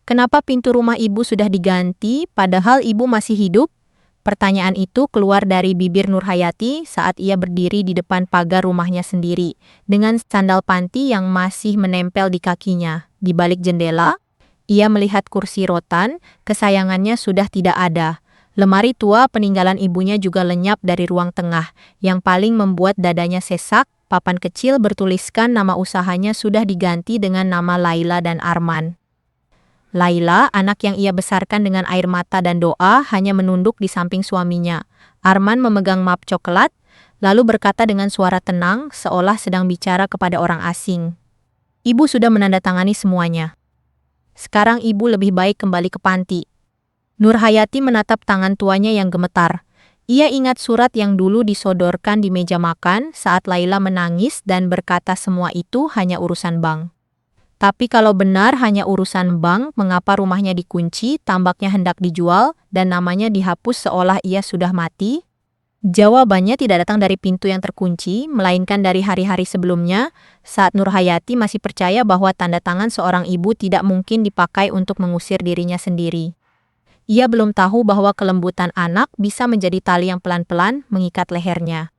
Kenapa pintu rumah ibu sudah diganti, padahal ibu masih hidup? Pertanyaan itu keluar dari bibir Nurhayati saat ia berdiri di depan pagar rumahnya sendiri, dengan sandal panti yang masih menempel di kakinya. Di balik jendela, ia melihat kursi rotan, kesayangannya sudah tidak ada. Lemari tua peninggalan ibunya juga lenyap dari ruang tengah, yang paling membuat dadanya sesak. Papan kecil bertuliskan nama usahanya sudah diganti dengan nama Laila dan Arman. Laila, anak yang ia besarkan dengan air mata dan doa, hanya menunduk di samping suaminya. Arman memegang map coklat, lalu berkata dengan suara tenang, seolah sedang bicara kepada orang asing. Ibu sudah menandatangani semuanya. Sekarang ibu lebih baik kembali ke panti. Nurhayati menatap tangan tuanya yang gemetar. Ia ingat surat yang dulu disodorkan di meja makan saat Laila menangis dan berkata semua itu hanya urusan bank. Tapi kalau benar hanya urusan bank, mengapa rumahnya dikunci, tambaknya hendak dijual, dan namanya dihapus seolah ia sudah mati? Jawabannya tidak datang dari pintu yang terkunci, melainkan dari hari-hari sebelumnya, saat Nurhayati masih percaya bahwa tanda tangan seorang ibu tidak mungkin dipakai untuk mengusir dirinya sendiri. Ia belum tahu bahwa kelembutan anak bisa menjadi tali yang pelan-pelan mengikat lehernya.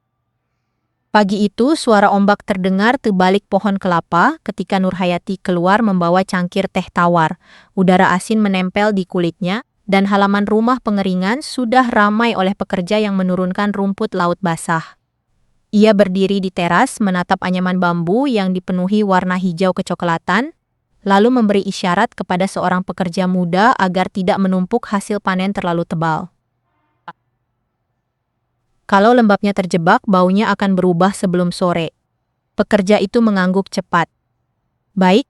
Pagi itu, suara ombak terdengar terbalik pohon kelapa ketika Nurhayati keluar membawa cangkir teh tawar. Udara asin menempel di kulitnya, dan halaman rumah pengeringan sudah ramai oleh pekerja yang menurunkan rumput laut basah. Ia berdiri di teras menatap anyaman bambu yang dipenuhi warna hijau kecoklatan, lalu memberi isyarat kepada seorang pekerja muda agar tidak menumpuk hasil panen terlalu tebal. Kalau lembapnya terjebak, baunya akan berubah sebelum sore. Pekerja itu mengangguk cepat. Baik,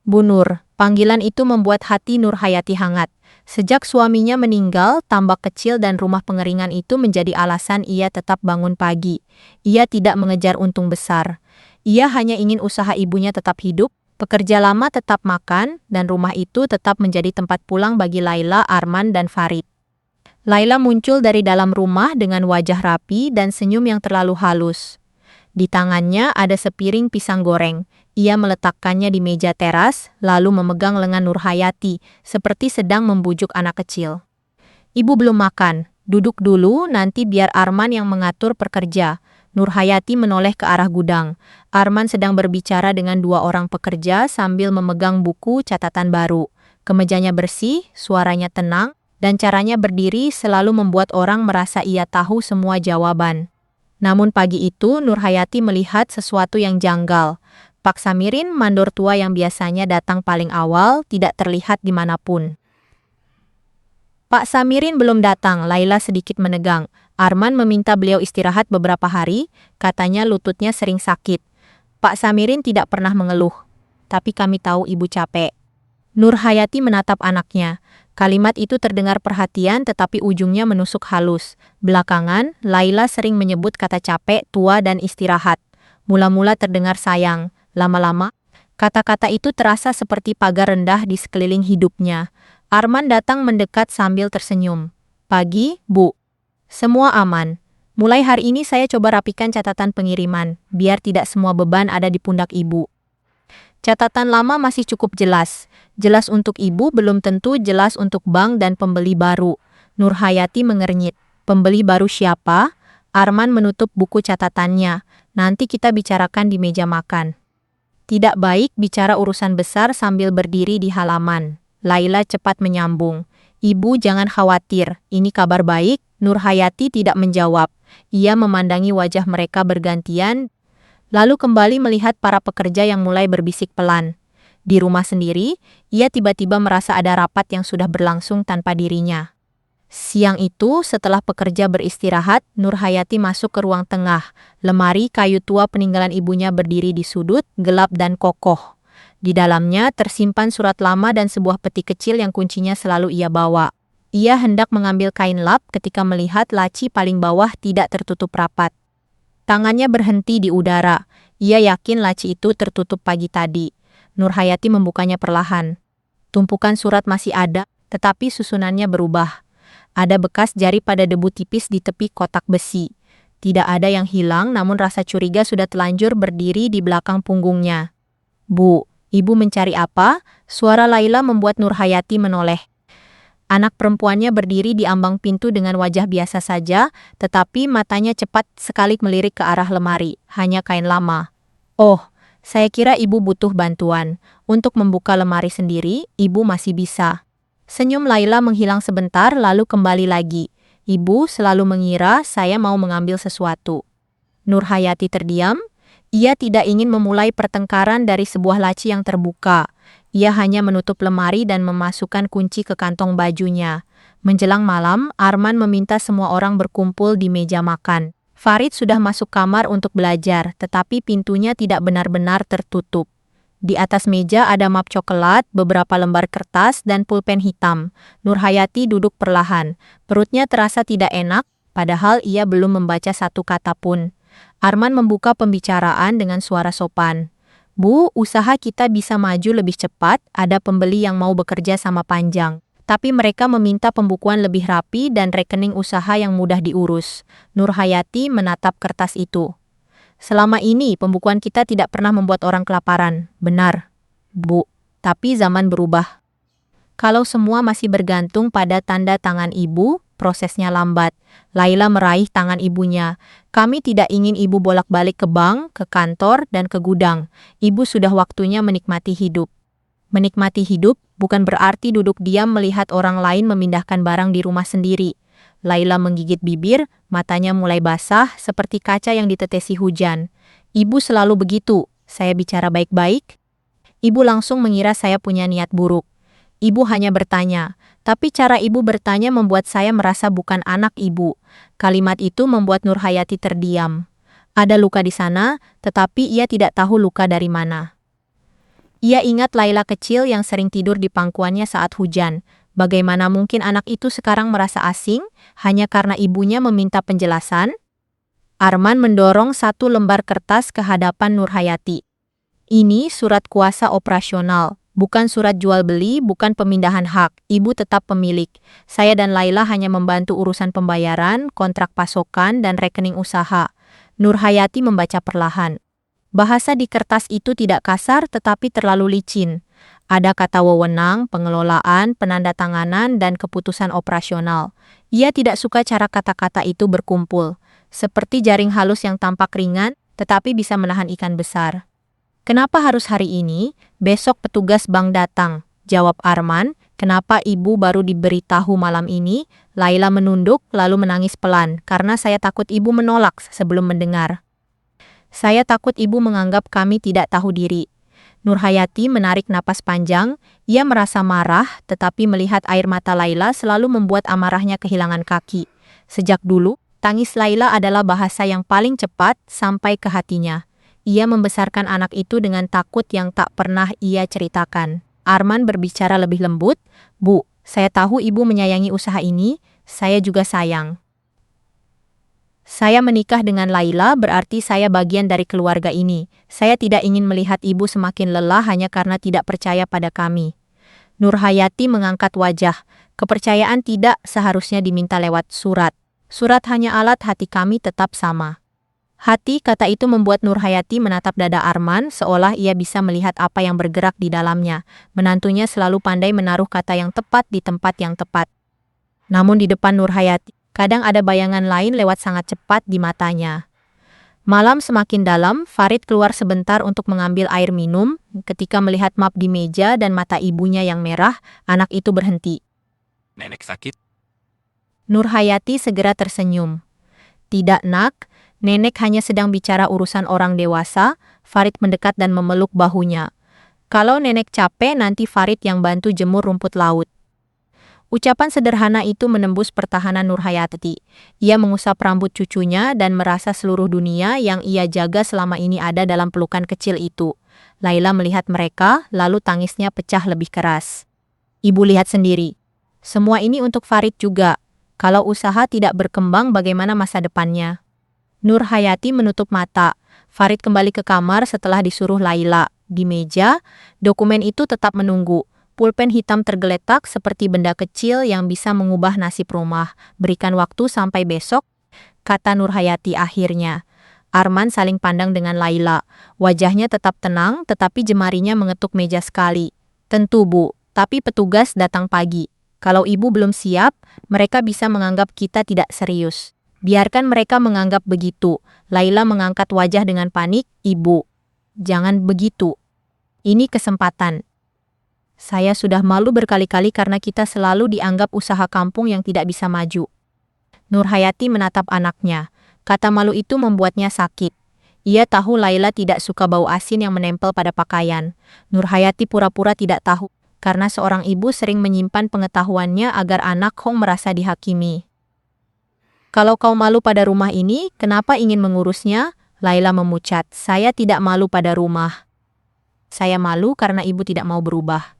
Bu Nur, panggilan itu membuat hati Nurhayati hangat. Sejak suaminya meninggal, tambak kecil dan rumah pengeringan itu menjadi alasan ia tetap bangun pagi. Ia tidak mengejar untung besar. Ia hanya ingin usaha ibunya tetap hidup, pekerja lama tetap makan, dan rumah itu tetap menjadi tempat pulang bagi Laila, Arman, dan Farid. Laila muncul dari dalam rumah dengan wajah rapi dan senyum yang terlalu halus. Di tangannya ada sepiring pisang goreng. Ia meletakkannya di meja teras, lalu memegang lengan Nurhayati, seperti sedang membujuk anak kecil. Ibu belum makan, duduk dulu, nanti biar Arman yang mengatur pekerja. Nurhayati menoleh ke arah gudang. Arman sedang berbicara dengan dua orang pekerja sambil memegang buku catatan baru. Kemejanya bersih, suaranya tenang, dan caranya berdiri selalu membuat orang merasa ia tahu semua jawaban. Namun pagi itu Nurhayati melihat sesuatu yang janggal. Pak Samirin, mandor tua yang biasanya datang paling awal, tidak terlihat dimanapun. Pak Samirin belum datang, Laila sedikit menegang. Arman meminta beliau istirahat beberapa hari, katanya lututnya sering sakit. Pak Samirin tidak pernah mengeluh. Tapi kami tahu ibu capek. Nurhayati menatap anaknya. Kalimat itu terdengar perhatian tetapi ujungnya menusuk halus. Belakangan, Laila sering menyebut kata capek, tua, dan istirahat. Mula-mula terdengar sayang. Lama-lama, kata-kata itu terasa seperti pagar rendah di sekeliling hidupnya. Arman datang mendekat sambil tersenyum. Pagi, Bu. Semua aman. Mulai hari ini saya coba rapikan catatan pengiriman, biar tidak semua beban ada di pundak ibu. Catatan lama masih cukup jelas. Jelas untuk ibu, belum tentu jelas untuk bank dan pembeli baru. Nurhayati mengernyit. Pembeli baru siapa? Arman menutup buku catatannya. Nanti kita bicarakan di meja makan. Tidak baik bicara urusan besar sambil berdiri di halaman. Laila cepat menyambung. Ibu jangan khawatir, ini kabar baik. Nurhayati tidak menjawab. Ia memandangi wajah mereka bergantian, lalu kembali melihat para pekerja yang mulai berbisik pelan. Di rumah sendiri, ia tiba-tiba merasa ada rapat yang sudah berlangsung tanpa dirinya. Siang itu, setelah pekerja beristirahat, Nurhayati masuk ke ruang tengah. Lemari kayu tua peninggalan ibunya berdiri di sudut, gelap dan kokoh. Di dalamnya tersimpan surat lama dan sebuah peti kecil yang kuncinya selalu ia bawa. Ia hendak mengambil kain lap ketika melihat laci paling bawah tidak tertutup rapat. Tangannya berhenti di udara. Ia yakin laci itu tertutup pagi tadi. Nurhayati membukanya perlahan. Tumpukan surat masih ada, tetapi susunannya berubah. Ada bekas jari pada debu tipis di tepi kotak besi. Tidak ada yang hilang, namun rasa curiga sudah telanjur berdiri di belakang punggungnya. Bu, Ibu mencari apa? Suara Laila membuat Nurhayati menoleh. Anak perempuannya berdiri di ambang pintu dengan wajah biasa saja, tetapi matanya cepat sekali melirik ke arah lemari, hanya kain lama. Oh, saya kira ibu butuh bantuan. Untuk membuka lemari sendiri, ibu masih bisa. Senyum Laila menghilang sebentar lalu kembali lagi. Ibu selalu mengira saya mau mengambil sesuatu. Nurhayati terdiam. Ia tidak ingin memulai pertengkaran dari sebuah laci yang terbuka. Ia hanya menutup lemari dan memasukkan kunci ke kantong bajunya. Menjelang malam, Arman meminta semua orang berkumpul di meja makan. Farid sudah masuk kamar untuk belajar, tetapi pintunya tidak benar-benar tertutup. Di atas meja ada map coklat, beberapa lembar kertas, dan pulpen hitam. Nurhayati duduk perlahan. Perutnya terasa tidak enak, padahal ia belum membaca satu kata pun. Arman membuka pembicaraan dengan suara sopan. Bu, usaha kita bisa maju lebih cepat, ada pembeli yang mau bekerja sama panjang. Tapi mereka meminta pembukuan lebih rapi dan rekening usaha yang mudah diurus. Nurhayati menatap kertas itu. Selama ini pembukuan kita tidak pernah membuat orang kelaparan. Benar, Bu. Tapi zaman berubah. Kalau semua masih bergantung pada tanda tangan ibu, prosesnya lambat. Laila meraih tangan ibunya. Kami tidak ingin ibu bolak-balik ke bank, ke kantor, dan ke gudang. Ibu sudah waktunya menikmati hidup. Menikmati hidup bukan berarti duduk diam melihat orang lain memindahkan barang di rumah sendiri. Laila menggigit bibir, matanya mulai basah seperti kaca yang ditetesi hujan. Ibu selalu begitu, saya bicara baik-baik. Ibu langsung mengira saya punya niat buruk. Ibu hanya bertanya, tapi cara ibu bertanya membuat saya merasa bukan anak ibu. Kalimat itu membuat Nurhayati terdiam. Ada luka di sana, tetapi ia tidak tahu luka dari mana. Ia ingat Laila kecil yang sering tidur di pangkuannya saat hujan. Bagaimana mungkin anak itu sekarang merasa asing, hanya karena ibunya meminta penjelasan? Arman mendorong satu lembar kertas ke hadapan Nurhayati. Ini surat kuasa operasional. Bukan surat jual beli, bukan pemindahan hak. Ibu tetap pemilik. Saya dan Laila hanya membantu urusan pembayaran, kontrak pasokan, dan rekening usaha. Nurhayati membaca perlahan. Bahasa di kertas itu tidak kasar tetapi terlalu licin. Ada kata wewenang, pengelolaan, penandatanganan, dan keputusan operasional. Ia tidak suka cara kata-kata itu berkumpul. Seperti jaring halus yang tampak ringan, tetapi bisa menahan ikan besar. Kenapa harus hari ini? Besok petugas bank datang. Jawab Arman. Kenapa ibu baru diberitahu malam ini? Laila menunduk lalu menangis pelan karena saya takut ibu menolak sebelum mendengar. Saya takut ibu menganggap kami tidak tahu diri. Nurhayati menarik napas panjang. Ia merasa marah, tetapi melihat air mata Laila selalu membuat amarahnya kehilangan kaki. Sejak dulu, tangis Laila adalah bahasa yang paling cepat sampai ke hatinya. Ia membesarkan anak itu dengan takut yang tak pernah ia ceritakan. Arman berbicara lebih lembut. Bu, saya tahu ibu menyayangi usaha ini, saya juga sayang. Saya menikah dengan Laila berarti saya bagian dari keluarga ini. Saya tidak ingin melihat ibu semakin lelah hanya karena tidak percaya pada kami. Nurhayati mengangkat wajah. Kepercayaan tidak seharusnya diminta lewat surat. Surat hanya alat, hati kami tetap sama. Hati, kata itu membuat Nurhayati menatap dada Arman seolah ia bisa melihat apa yang bergerak di dalamnya. Menantunya selalu pandai menaruh kata yang tepat di tempat yang tepat. Namun di depan Nurhayati, kadang ada bayangan lain lewat sangat cepat di matanya. Malam semakin dalam, Farid keluar sebentar untuk mengambil air minum. Ketika melihat map di meja dan mata ibunya yang merah, anak itu berhenti. Nenek sakit? Nurhayati segera tersenyum. Tidak, nak. Nenek hanya sedang bicara urusan orang dewasa. Farid mendekat dan memeluk bahunya. Kalau nenek capek, nanti Farid yang bantu jemur rumput laut. Ucapan sederhana itu menembus pertahanan Nurhayati. Ia mengusap rambut cucunya dan merasa seluruh dunia yang ia jaga selama ini ada dalam pelukan kecil itu. Laila melihat mereka, lalu tangisnya pecah lebih keras. Ibu lihat sendiri. Semua ini untuk Farid juga. Kalau usaha tidak berkembang, bagaimana masa depannya? Nurhayati menutup mata. Farid kembali ke kamar setelah disuruh Laila. Di meja, dokumen itu tetap menunggu. Pulpen hitam tergeletak seperti benda kecil yang bisa mengubah nasib rumah. Berikan waktu sampai besok, kata Nurhayati akhirnya. Arman saling pandang dengan Laila. Wajahnya tetap tenang, tetapi jemarinya mengetuk meja sekali. Tentu, Bu, tapi petugas datang pagi. Kalau Ibu belum siap, mereka bisa menganggap kita tidak serius. Biarkan mereka menganggap begitu. Laila mengangkat wajah dengan panik. Ibu, jangan begitu. Ini kesempatan. Saya sudah malu berkali-kali karena kita selalu dianggap usaha kampung yang tidak bisa maju. Nurhayati menatap anaknya. Kata malu itu membuatnya sakit. Ia tahu Laila tidak suka bau asin yang menempel pada pakaian. Nurhayati pura-pura tidak tahu, karena seorang ibu sering menyimpan pengetahuannya agar anak Hong merasa dihakimi. Kalau kau malu pada rumah ini, kenapa ingin mengurusnya? Laila memucat. Saya tidak malu pada rumah. Saya malu karena ibu tidak mau berubah.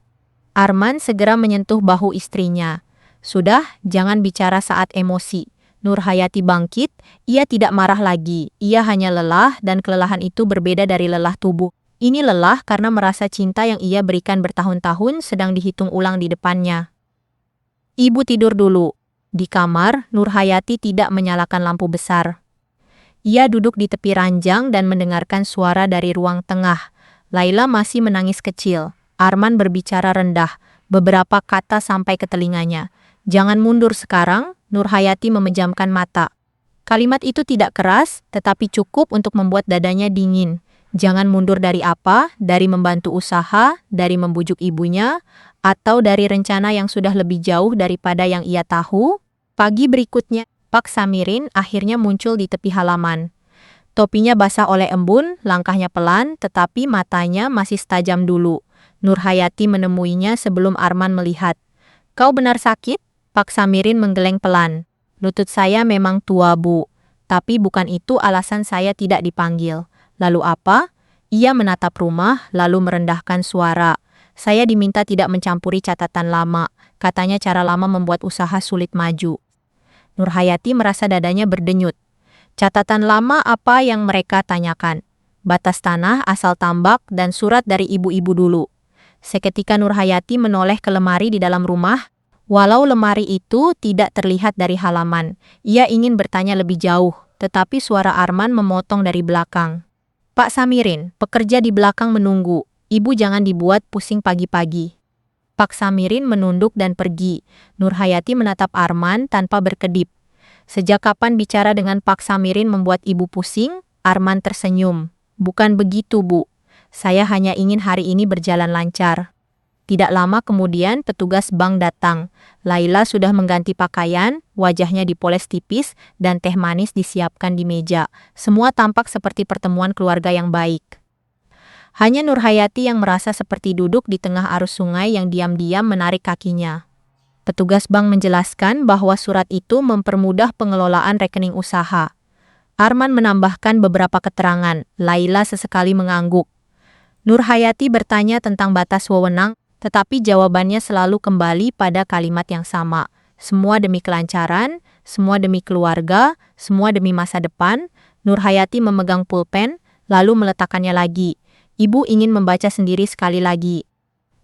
Arman segera menyentuh bahu istrinya. Sudah, jangan bicara saat emosi. Nurhayati bangkit, ia tidak marah lagi. Ia hanya lelah dan kelelahan itu berbeda dari lelah tubuh. Ini lelah karena merasa cinta yang ia berikan bertahun-tahun sedang dihitung ulang di depannya. Ibu tidur dulu. Di kamar, Nurhayati tidak menyalakan lampu besar. Ia duduk di tepi ranjang dan mendengarkan suara dari ruang tengah. Laila masih menangis kecil. Arman berbicara rendah, beberapa kata sampai ke telinganya. Jangan mundur sekarang, Nurhayati memejamkan mata. Kalimat itu tidak keras, tetapi cukup untuk membuat dadanya dingin. Jangan mundur dari apa? Dari membantu usaha, dari membujuk ibunya, atau dari rencana yang sudah lebih jauh daripada yang ia tahu? Pagi berikutnya, Pak Samirin akhirnya muncul di tepi halaman. Topinya basah oleh embun, langkahnya pelan, tetapi matanya masih setajam dulu. Nurhayati menemuinya sebelum Arman melihat. Kau benar sakit? Pak Samirin menggeleng pelan. Lutut saya memang tua, Bu. Tapi bukan itu alasan saya tidak dipanggil. Lalu apa? Ia menatap rumah, lalu merendahkan suara. Saya diminta tidak mencampuri catatan lama. Katanya cara lama membuat usaha sulit maju. Nurhayati merasa dadanya berdenyut. Catatan lama apa yang mereka tanyakan? Batas tanah, asal tambak, dan surat dari ibu-ibu dulu. Seketika Nurhayati menoleh ke lemari di dalam rumah. Walau lemari itu tidak terlihat dari halaman, ia ingin bertanya lebih jauh, tetapi suara Arman memotong dari belakang. Pak Samirin, pekerja di belakang menunggu. Ibu jangan dibuat pusing pagi-pagi. Pak Samirin menunduk dan pergi. Nurhayati menatap Arman tanpa berkedip. Sejak kapan bicara dengan Pak Samirin membuat ibu pusing? Arman tersenyum. Bukan begitu, Bu. Saya hanya ingin hari ini berjalan lancar. Tidak lama kemudian petugas bank datang. Laila sudah mengganti pakaian, wajahnya dipoles tipis, dan teh manis disiapkan di meja. Semua tampak seperti pertemuan keluarga yang baik. Hanya Nurhayati yang merasa seperti duduk di tengah arus sungai yang diam-diam menarik kakinya. Petugas bank menjelaskan bahwa surat itu mempermudah pengelolaan rekening usaha. Arman menambahkan beberapa keterangan. Laila sesekali mengangguk. Nurhayati bertanya tentang batas wewenang, tetapi jawabannya selalu kembali pada kalimat yang sama. Semua demi kelancaran, semua demi keluarga, semua demi masa depan. Nurhayati memegang pulpen, lalu meletakkannya lagi. Ibu ingin membaca sendiri sekali lagi.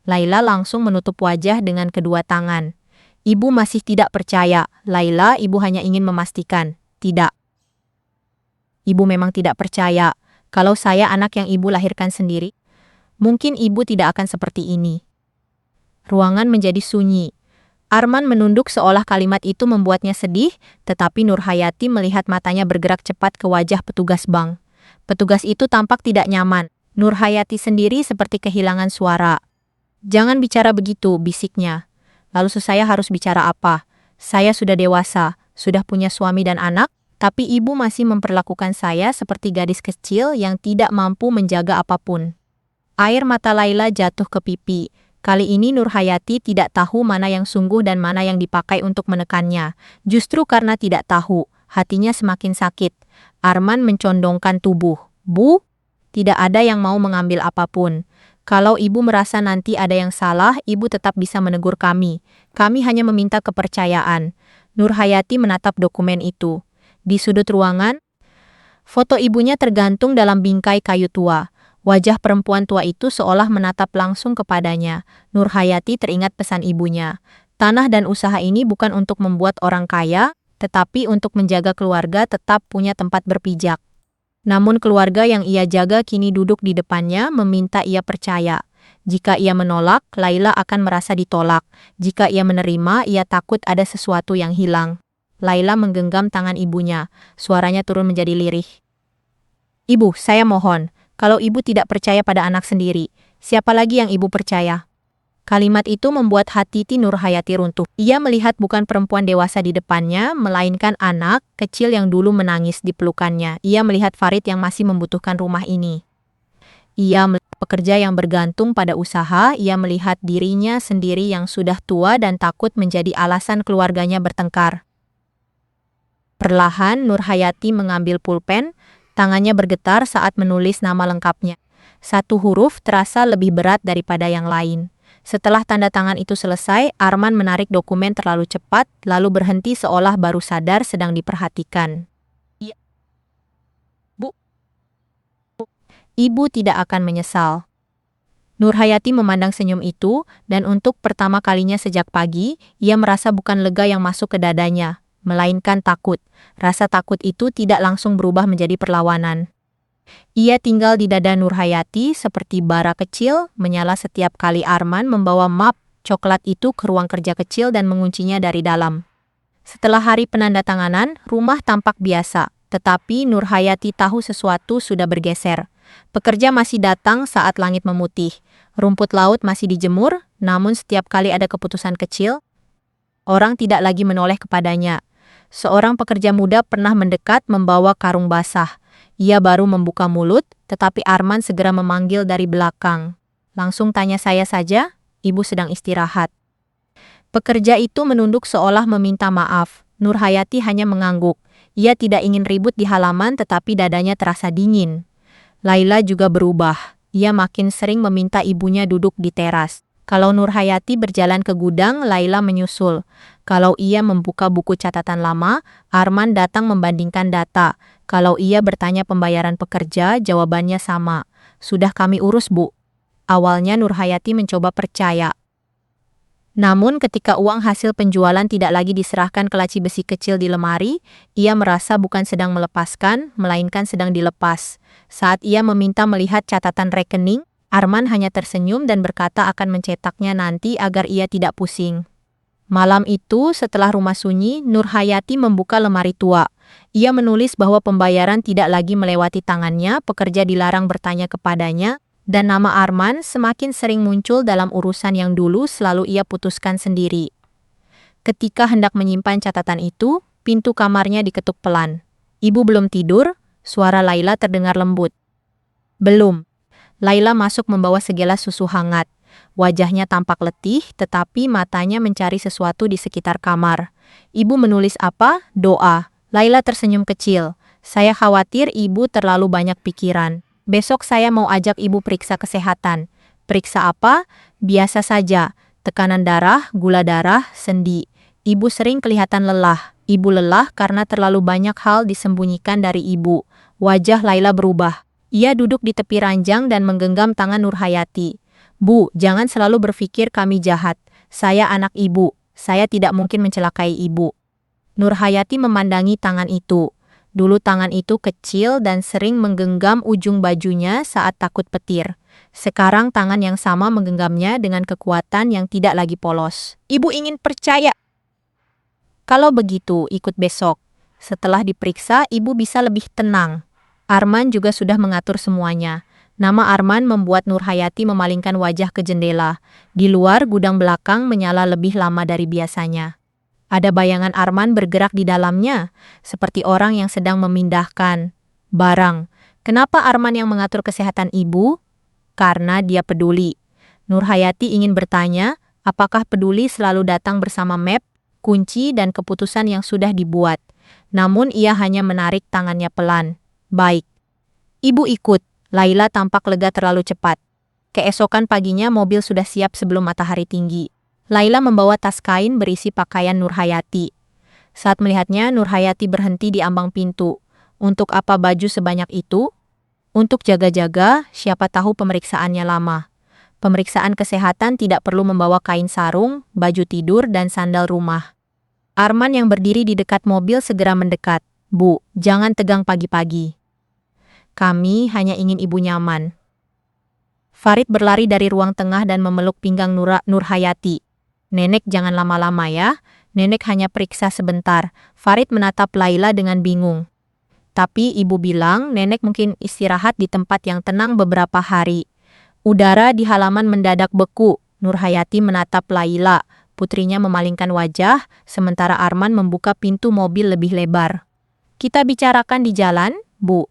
Laila langsung menutup wajah dengan kedua tangan. Ibu masih tidak percaya. Laila, ibu hanya ingin memastikan. Tidak. Ibu memang tidak percaya. Kalau saya anak yang ibu lahirkan sendiri, mungkin ibu tidak akan seperti ini. Ruangan menjadi sunyi. Arman menunduk seolah kalimat itu membuatnya sedih, tetapi Nurhayati melihat matanya bergerak cepat ke wajah petugas bank. Petugas itu tampak tidak nyaman. Nurhayati sendiri seperti kehilangan suara. Jangan bicara begitu, bisiknya. Lalu saya harus bicara apa? Saya sudah dewasa, sudah punya suami dan anak, tapi ibu masih memperlakukan saya seperti gadis kecil yang tidak mampu menjaga apapun. Air mata Laila jatuh ke pipi. Kali ini Nurhayati tidak tahu mana yang sungguh dan mana yang dipakai untuk menekannya. Justru karena tidak tahu, hatinya semakin sakit. Arman mencondongkan tubuh. Bu, tidak ada yang mau mengambil apapun. Kalau ibu merasa nanti ada yang salah, ibu tetap bisa menegur kami. Kami hanya meminta kepercayaan. Nurhayati menatap dokumen itu. Di sudut ruangan, foto ibunya tergantung dalam bingkai kayu tua. Wajah perempuan tua itu seolah menatap langsung kepadanya. Nurhayati teringat pesan ibunya. Tanah dan usaha ini bukan untuk membuat orang kaya, tetapi untuk menjaga keluarga tetap punya tempat berpijak. Namun keluarga yang ia jaga kini duduk di depannya meminta ia percaya. Jika ia menolak, Laila akan merasa ditolak. Jika ia menerima, ia takut ada sesuatu yang hilang. Laila menggenggam tangan ibunya. Suaranya turun menjadi lirih. Ibu, saya mohon. Kalau ibu tidak percaya pada anak sendiri, siapa lagi yang ibu percaya? Kalimat itu membuat hati Nurhayati runtuh. Ia melihat bukan perempuan dewasa di depannya, melainkan anak kecil yang dulu menangis di pelukannya. Ia melihat Farid yang masih membutuhkan rumah ini. Ia melihat pekerja yang bergantung pada usaha, ia melihat dirinya sendiri yang sudah tua dan takut menjadi alasan keluarganya bertengkar. Perlahan Nurhayati mengambil pulpen, tangannya bergetar saat menulis nama lengkapnya. Satu huruf terasa lebih berat daripada yang lain. Setelah tanda tangan itu selesai, Arman menarik dokumen terlalu cepat, lalu berhenti seolah baru sadar sedang diperhatikan. Ibu tidak akan menyesal. Nurhayati memandang senyum itu, dan untuk pertama kalinya sejak pagi, ia merasa bukan lega yang masuk ke dadanya, melainkan takut. Rasa takut itu tidak langsung berubah menjadi perlawanan. Ia tinggal di dada Nurhayati seperti bara kecil, menyala setiap kali Arman membawa map coklat itu ke ruang kerja kecil dan menguncinya dari dalam. Setelah hari penandatanganan, rumah tampak biasa, tetapi Nurhayati tahu sesuatu sudah bergeser. Pekerja masih datang saat langit memutih. Rumput laut masih dijemur, namun setiap kali ada keputusan kecil, orang tidak lagi menoleh kepadanya. Seorang pekerja muda pernah mendekat membawa karung basah. Ia baru membuka mulut, tetapi Arman segera memanggil dari belakang. Langsung tanya saya saja, ibu sedang istirahat. Pekerja itu menunduk seolah meminta maaf. Nurhayati hanya mengangguk. Ia tidak ingin ribut di halaman tetapi dadanya terasa dingin. Laila juga berubah. Ia makin sering meminta ibunya duduk di teras. Kalau Nurhayati berjalan ke gudang, Laila menyusul. Kalau ia membuka buku catatan lama, Arman datang membandingkan data. Kalau ia bertanya pembayaran pekerja, jawabannya sama. Sudah kami urus, Bu. Awalnya Nurhayati mencoba percaya. Namun ketika uang hasil penjualan tidak lagi diserahkan ke laci besi kecil di lemari, ia merasa bukan sedang melepaskan, melainkan sedang dilepas. Saat ia meminta melihat catatan rekening, Arman hanya tersenyum dan berkata akan mencetaknya nanti agar ia tidak pusing. Malam itu, setelah rumah sunyi, Nurhayati membuka lemari tua. Ia menulis bahwa pembayaran tidak lagi melewati tangannya, pekerja dilarang bertanya kepadanya, dan nama Arman semakin sering muncul dalam urusan yang dulu selalu ia putuskan sendiri. Ketika hendak menyimpan catatan itu, pintu kamarnya diketuk pelan. Ibu belum tidur, suara Laila terdengar lembut. Belum. Laila masuk membawa segelas susu hangat. Wajahnya tampak letih, tetapi matanya mencari sesuatu di sekitar kamar. Ibu menulis apa? Doa. Laila tersenyum kecil. Saya khawatir ibu terlalu banyak pikiran. Besok saya mau ajak ibu periksa kesehatan. Periksa apa? Biasa saja. Tekanan darah, gula darah, sendi. Ibu sering kelihatan lelah. Ibu lelah karena terlalu banyak hal disembunyikan dari ibu. Wajah Laila berubah. Ia duduk di tepi ranjang dan menggenggam tangan Nurhayati. Bu, jangan selalu berpikir kami jahat. Saya anak ibu. Saya tidak mungkin mencelakai ibu. Nurhayati memandangi tangan itu. Dulu tangan itu kecil dan sering menggenggam ujung bajunya saat takut petir. Sekarang tangan yang sama menggenggamnya dengan kekuatan yang tidak lagi polos. Ibu ingin percaya. Kalau begitu, ikut besok. Setelah diperiksa, ibu bisa lebih tenang. Arman juga sudah mengatur semuanya. Nama Arman membuat Nurhayati memalingkan wajah ke jendela. Di luar, gudang belakang menyala lebih lama dari biasanya. Ada bayangan Arman bergerak di dalamnya, seperti orang yang sedang memindahkan barang. Kenapa Arman yang mengatur kesehatan ibu? Karena dia peduli. Nurhayati ingin bertanya, apakah peduli selalu datang bersama map, kunci, dan keputusan yang sudah dibuat. Namun ia hanya menarik tangannya pelan. Baik. Ibu ikut. Laila tampak lega terlalu cepat. Keesokan paginya mobil sudah siap sebelum matahari tinggi. Laila membawa tas kain berisi pakaian Nurhayati. Saat melihatnya, Nurhayati berhenti di ambang pintu. Untuk apa baju sebanyak itu? Untuk jaga-jaga, siapa tahu pemeriksaannya lama. Pemeriksaan kesehatan tidak perlu membawa kain sarung, baju tidur, dan sandal rumah. Arman yang berdiri di dekat mobil segera mendekat. Bu, jangan tegang pagi-pagi. Kami hanya ingin ibu nyaman. Farid berlari dari ruang tengah dan memeluk pinggang Nurhayati. Nenek jangan lama-lama ya, nenek hanya periksa sebentar. Farid menatap Laila dengan bingung. Tapi ibu bilang nenek mungkin istirahat di tempat yang tenang beberapa hari. Udara di halaman mendadak beku. Nurhayati menatap Laila. Putrinya memalingkan wajah, sementara Arman membuka pintu mobil lebih lebar. Kita bicarakan di jalan, Bu.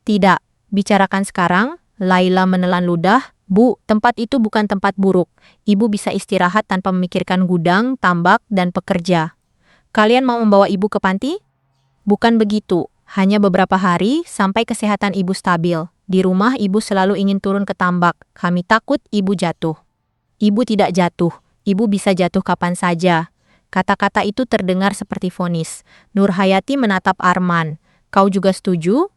Tidak, bicarakan sekarang. Laila menelan ludah. Bu, tempat itu bukan tempat buruk. Ibu bisa istirahat tanpa memikirkan gudang, tambak, dan pekerja. Kalian mau membawa ibu ke panti? Bukan begitu, hanya beberapa hari sampai kesehatan ibu stabil. Di rumah ibu selalu ingin turun ke tambak. Kami takut ibu jatuh. Ibu tidak jatuh. Ibu bisa jatuh kapan saja. Kata-kata itu terdengar seperti vonis. Nurhayati menatap Arman. Kau juga setuju?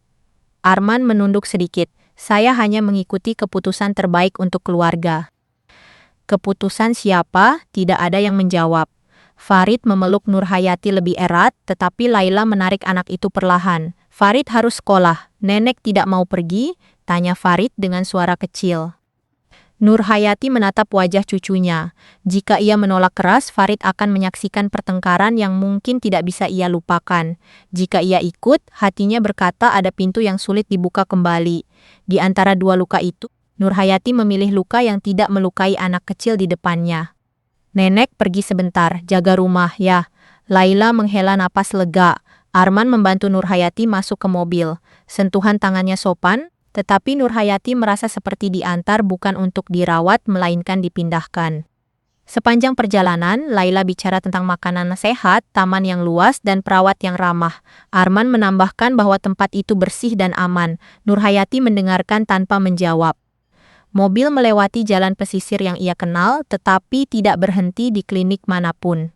Arman menunduk sedikit. Saya hanya mengikuti keputusan terbaik untuk keluarga. Keputusan siapa? Tidak ada yang menjawab. Farid memeluk Nurhayati lebih erat, tetapi Laila menarik anak itu perlahan. Farid harus sekolah. Nenek tidak mau pergi? Tanya Farid dengan suara kecil. Nurhayati menatap wajah cucunya. Jika ia menolak keras, Farid akan menyaksikan pertengkaran yang mungkin tidak bisa ia lupakan. Jika ia ikut, hatinya berkata ada pintu yang sulit dibuka kembali. Di antara dua luka itu, Nurhayati memilih luka yang tidak melukai anak kecil di depannya. Nenek pergi sebentar, jaga rumah ya. Laila menghela napas lega. Arman membantu Nurhayati masuk ke mobil. Sentuhan tangannya sopan, tetapi Nurhayati merasa seperti diantar bukan untuk dirawat melainkan dipindahkan. Sepanjang perjalanan, Laila bicara tentang makanan sehat, taman yang luas, dan perawat yang ramah. Arman menambahkan bahwa tempat itu bersih dan aman. Nurhayati mendengarkan tanpa menjawab. Mobil melewati jalan pesisir yang ia kenal, tetapi tidak berhenti di klinik manapun.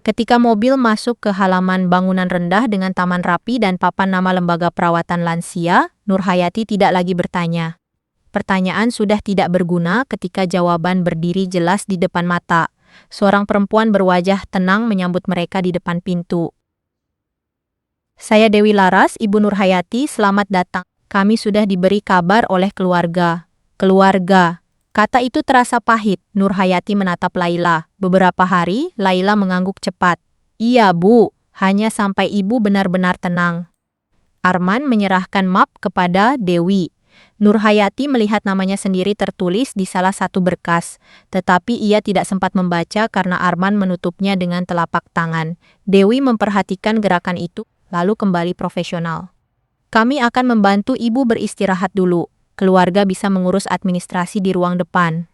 Ketika mobil masuk ke halaman bangunan rendah dengan taman rapi dan papan nama lembaga perawatan lansia, Nurhayati tidak lagi bertanya. Pertanyaan sudah tidak berguna ketika jawaban berdiri jelas di depan mata. Seorang perempuan berwajah tenang menyambut mereka di depan pintu. Saya Dewi Laras, Ibu Nurhayati, selamat datang. Kami sudah diberi kabar oleh keluarga. Keluarga. Kata itu terasa pahit. Nurhayati menatap Laila. Beberapa hari, Laila mengangguk cepat. Iya, Bu. Hanya sampai ibu benar-benar tenang. Arman menyerahkan map kepada Dewi. Nurhayati melihat namanya sendiri tertulis di salah satu berkas. Tetapi ia tidak sempat membaca karena Arman menutupnya dengan telapak tangan. Dewi memperhatikan gerakan itu, lalu kembali profesional. Kami akan membantu ibu beristirahat dulu. Keluarga bisa mengurus administrasi di ruang depan.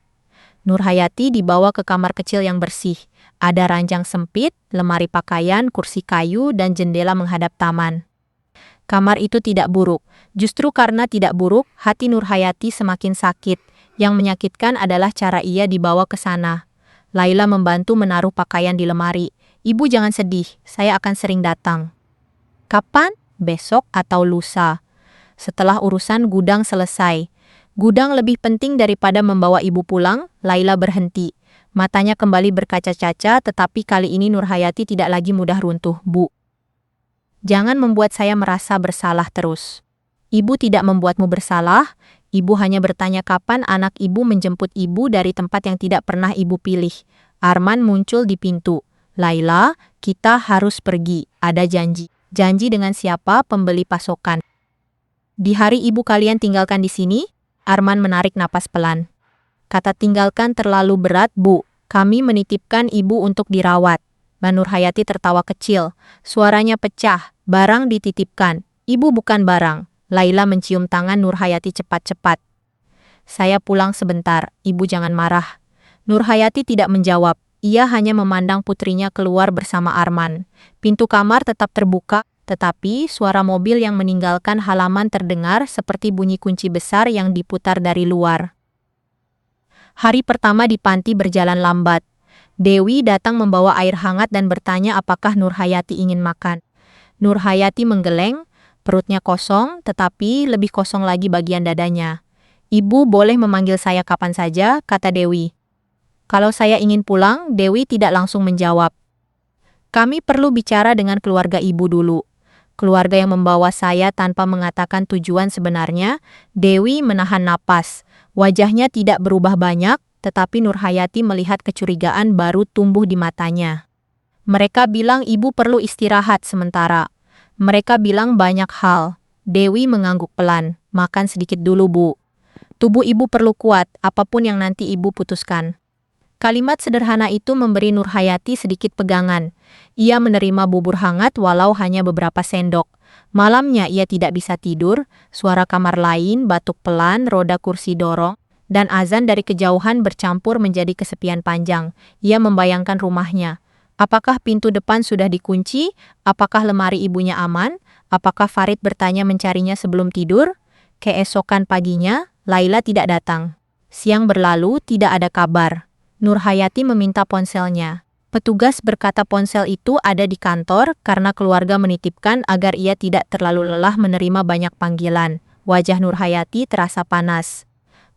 Nurhayati dibawa ke kamar kecil yang bersih. Ada ranjang sempit, lemari pakaian, kursi kayu, dan jendela menghadap taman. Kamar itu tidak buruk. Justru karena tidak buruk, hati Nurhayati semakin sakit. Yang menyakitkan adalah cara ia dibawa ke sana. Laila membantu menaruh pakaian di lemari. Ibu jangan sedih, saya akan sering datang. Kapan? Besok atau lusa. Setelah urusan gudang selesai. Gudang lebih penting daripada membawa ibu pulang, Laila berhenti. Matanya kembali berkaca-kaca, tetapi kali ini Nurhayati tidak lagi mudah runtuh. Bu, jangan membuat saya merasa bersalah terus. Ibu tidak membuatmu bersalah, ibu hanya bertanya kapan anak ibu menjemput ibu dari tempat yang tidak pernah ibu pilih. Arman muncul di pintu. Laila, kita harus pergi, ada janji. Janji dengan siapa? Pembeli pasokan. Di hari ibu kalian tinggalkan di sini? Arman menarik napas pelan. Kata tinggalkan terlalu berat, Bu. Kami menitipkan ibu untuk dirawat. Nurhayati tertawa kecil. Suaranya pecah. Barang dititipkan. Ibu bukan barang. Laila mencium tangan Nurhayati cepat-cepat. Saya pulang sebentar. Ibu jangan marah. Nurhayati tidak menjawab. Ia hanya memandang putrinya keluar bersama Arman. Pintu kamar tetap terbuka. Tetapi suara mobil yang meninggalkan halaman terdengar seperti bunyi kunci besar yang diputar dari luar. Hari pertama di panti berjalan lambat. Dewi datang membawa air hangat dan bertanya apakah Nurhayati ingin makan. Nurhayati menggeleng, perutnya kosong, tetapi lebih kosong lagi bagian dadanya. Ibu boleh memanggil saya kapan saja, kata Dewi. Kalau saya ingin pulang, Dewi tidak langsung menjawab. Kami perlu bicara dengan keluarga ibu dulu. keluarga yang membawa saya tanpa mengatakan tujuan sebenarnya. Dewi menahan napas. Wajahnya tidak berubah banyak, tetapi Nurhayati melihat kecurigaan baru tumbuh di matanya. Mereka bilang ibu perlu istirahat sementara. Mereka bilang banyak hal. Dewi mengangguk pelan. Makan sedikit dulu, Bu. Tubuh ibu perlu kuat, apapun yang nanti ibu putuskan. Kalimat sederhana itu memberi Nurhayati sedikit pegangan. Ia menerima bubur hangat walau hanya beberapa sendok. Malamnya ia tidak bisa tidur, suara kamar lain, batuk pelan, roda kursi dorong, dan azan dari kejauhan bercampur menjadi kesepian panjang. Ia membayangkan rumahnya. Apakah pintu depan sudah dikunci? Apakah lemari ibunya aman? Apakah Farid bertanya mencarinya sebelum tidur? Keesokan paginya, Laila tidak datang. Siang berlalu, tidak ada kabar. Nurhayati meminta ponselnya. Petugas berkata ponsel itu ada di kantor karena keluarga menitipkan agar ia tidak terlalu lelah menerima banyak panggilan. Wajah Nurhayati terasa panas.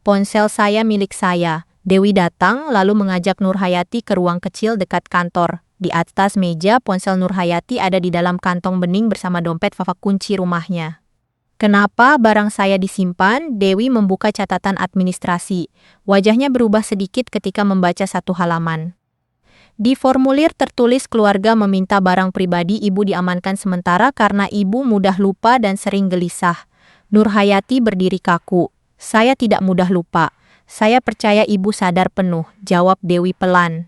Ponsel saya milik saya. Dewi datang lalu mengajak Nurhayati ke ruang kecil dekat kantor. Di atas meja ponsel Nurhayati ada di dalam kantong bening bersama dompet fafak kunci rumahnya. Kenapa barang saya disimpan? Dewi membuka catatan administrasi. Wajahnya berubah sedikit ketika membaca satu halaman. Di formulir tertulis keluarga meminta barang pribadi ibu diamankan sementara karena ibu mudah lupa dan sering gelisah. Nurhayati berdiri kaku. Saya tidak mudah lupa. Saya percaya ibu sadar penuh, jawab Dewi pelan.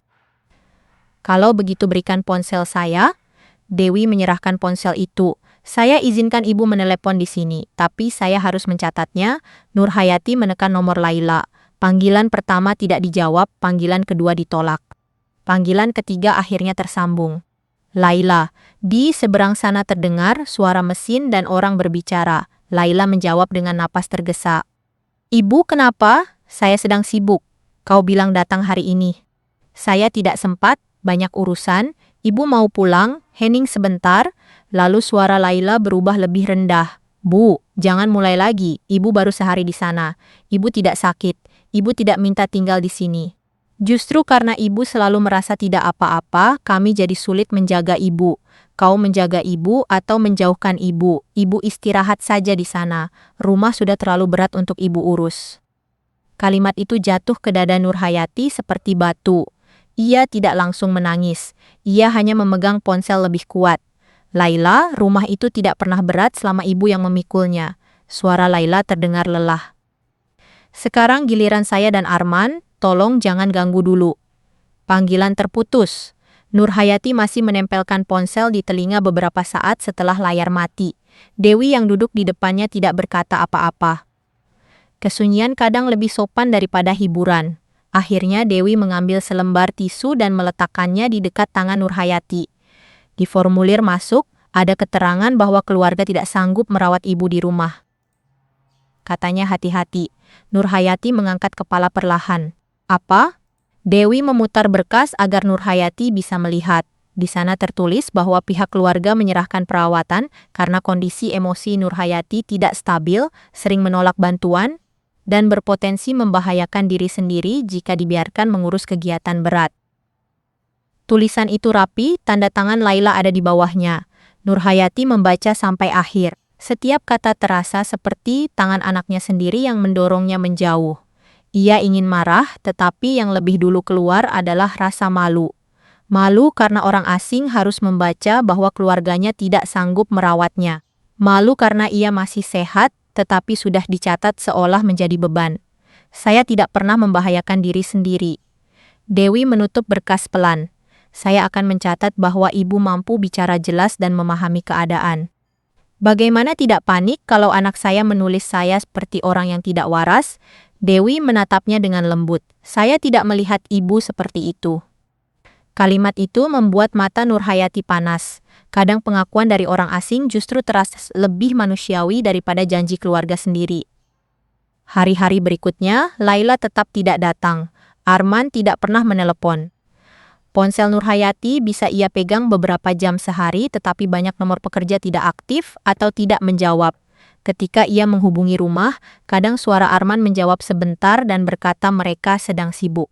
Kalau begitu berikan ponsel saya. Dewi menyerahkan ponsel itu. Saya izinkan ibu menelepon di sini, tapi saya harus mencatatnya. Nurhayati menekan nomor Laila. Panggilan pertama tidak dijawab, panggilan kedua ditolak. Panggilan ketiga akhirnya tersambung. Laila. Di seberang sana terdengar suara mesin dan orang berbicara. Laila menjawab dengan napas tergesa. Ibu kenapa? Saya sedang sibuk. Kau bilang datang hari ini. Saya tidak sempat, banyak urusan. Ibu mau pulang, hening sebentar. Lalu suara Laila berubah lebih rendah. Bu, jangan mulai lagi. Ibu baru sehari di sana. Ibu tidak sakit. Ibu tidak minta tinggal di sini. Justru karena ibu selalu merasa tidak apa-apa, kami jadi sulit menjaga ibu. Kau menjaga ibu atau menjauhkan ibu. Ibu istirahat saja di sana. Rumah sudah terlalu berat untuk ibu urus. Kalimat itu jatuh ke dada Nurhayati seperti batu. Ia tidak langsung menangis. Ia hanya memegang ponsel lebih kuat. Laila, rumah itu tidak pernah berat selama ibu yang memikulnya. Suara Laila terdengar lelah. Sekarang giliran saya dan Arman, tolong jangan ganggu dulu. Panggilan terputus. Nurhayati masih menempelkan ponsel di telinga beberapa saat setelah layar mati. Dewi yang duduk di depannya tidak berkata apa-apa. Kesunyian kadang lebih sopan daripada hiburan. Akhirnya Dewi mengambil selembar tisu dan meletakkannya di dekat tangan Nurhayati. Di formulir masuk, ada keterangan bahwa keluarga tidak sanggup merawat ibu di rumah. Katanya hati-hati. Nurhayati mengangkat kepala perlahan. Apa? Dewi memutar berkas agar Nurhayati bisa melihat. Di sana tertulis bahwa pihak keluarga menyerahkan perawatan karena kondisi emosi Nurhayati tidak stabil, sering menolak bantuan, dan berpotensi membahayakan diri sendiri jika dibiarkan mengurus kegiatan berat. Tulisan itu rapi, tanda tangan Laila ada di bawahnya. Nurhayati membaca sampai akhir. Setiap kata terasa seperti tangan anaknya sendiri yang mendorongnya menjauh. Ia ingin marah, tetapi yang lebih dulu keluar adalah rasa malu. Malu karena orang asing harus membaca bahwa keluarganya tidak sanggup merawatnya. Malu karena ia masih sehat, tetapi sudah dicatat seolah menjadi beban. Saya tidak pernah membahayakan diri sendiri. Dewi menutup berkas pelan. Saya akan mencatat bahwa ibu mampu bicara jelas dan memahami keadaan. Bagaimana tidak panik kalau anak saya menulis saya seperti orang yang tidak waras? Dewi menatapnya dengan lembut. Saya tidak melihat ibu seperti itu. Kalimat itu membuat mata Nurhayati panas. Kadang pengakuan dari orang asing justru terasa lebih manusiawi daripada janji keluarga sendiri. Hari-hari berikutnya, Laila tetap tidak datang. Arman tidak pernah menelepon. Ponsel Nurhayati bisa ia pegang beberapa jam sehari, tetapi banyak nomor pekerja tidak aktif atau tidak menjawab. Ketika ia menghubungi rumah, kadang suara Arman menjawab sebentar dan berkata mereka sedang sibuk.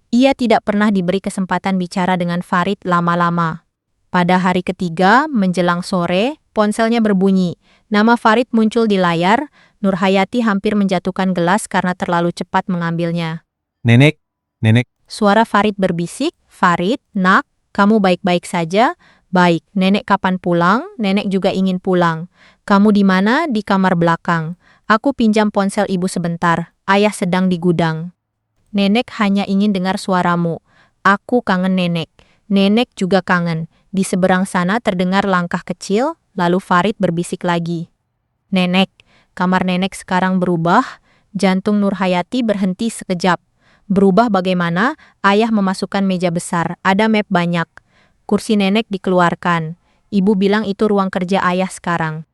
Ia tidak pernah diberi kesempatan bicara dengan Farid lama-lama. Pada hari ketiga, menjelang sore, ponselnya berbunyi. Nama Farid muncul di layar. Nurhayati hampir menjatuhkan gelas karena terlalu cepat mengambilnya. Nenek, nenek, Suara Farid berbisik, "Farid, nak, kamu baik-baik saja?" "Baik, nenek kapan pulang? Nenek juga ingin pulang." "Kamu di mana?" "Di kamar belakang." "Aku pinjam ponsel ibu sebentar. Ayah sedang di gudang." "Nenek hanya ingin dengar suaramu. Aku kangen nenek." "Nenek juga kangen." Di seberang sana terdengar langkah kecil, lalu Farid berbisik lagi. "Nenek." Kamar nenek sekarang berubah. Jantung Nurhayati berhenti sekejap. Berubah bagaimana? Ayah memasukkan meja besar. Ada map banyak. Kursi nenek dikeluarkan. Ibu bilang itu ruang kerja ayah sekarang.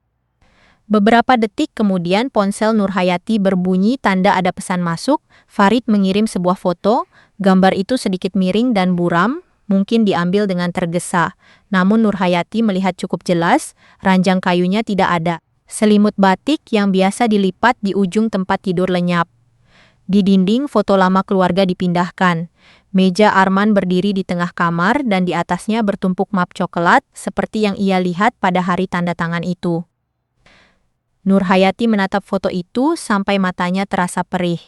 Beberapa detik kemudian ponsel Nurhayati berbunyi tanda ada pesan masuk. Farid mengirim sebuah foto. Gambar itu sedikit miring dan buram, mungkin diambil dengan tergesa. Namun Nurhayati melihat cukup jelas, ranjang kayunya tidak ada. Selimut batik yang biasa dilipat di ujung tempat tidur lenyap. Di dinding, foto lama keluarga dipindahkan. Meja Arman berdiri di tengah kamar dan di atasnya bertumpuk map coklat seperti yang ia lihat pada hari tanda tangan itu. Nurhayati menatap foto itu sampai matanya terasa perih.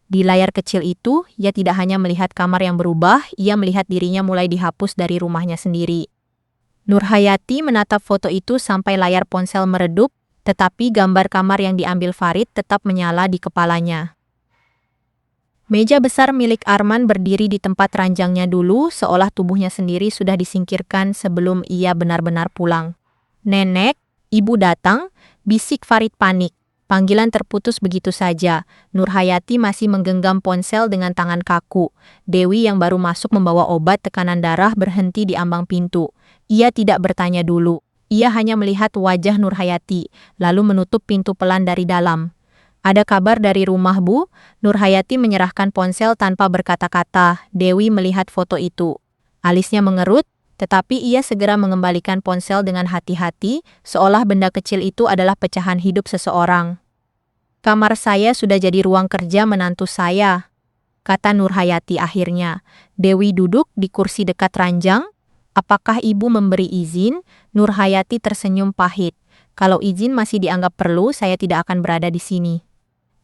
Di layar kecil itu, ia tidak hanya melihat kamar yang berubah, ia melihat dirinya mulai dihapus dari rumahnya sendiri. Nurhayati menatap foto itu sampai layar ponsel meredup, tetapi gambar kamar yang diambil Farid tetap menyala di kepalanya. Meja besar milik Arman berdiri di tempat ranjangnya dulu, seolah tubuhnya sendiri sudah disingkirkan sebelum ia benar-benar pulang. "Nenek, ibu datang," bisik Farid panik. Panggilan terputus begitu saja. Nurhayati masih menggenggam ponsel dengan tangan kaku. Dewi yang baru masuk membawa obat tekanan darah berhenti di ambang pintu. Ia tidak bertanya dulu. Ia hanya melihat wajah Nurhayati, lalu menutup pintu pelan dari dalam. "Ada kabar dari rumah, Bu?" Nurhayati menyerahkan ponsel tanpa berkata-kata. Dewi melihat foto itu. Alisnya mengerut, tetapi ia segera mengembalikan ponsel dengan hati-hati, seolah benda kecil itu adalah pecahan hidup seseorang. "Kamar saya sudah jadi ruang kerja menantu saya," kata Nurhayati akhirnya. Dewi duduk di kursi dekat ranjang. "Apakah ibu memberi izin?" Nurhayati tersenyum pahit. "Kalau izin masih dianggap perlu, saya tidak akan berada di sini."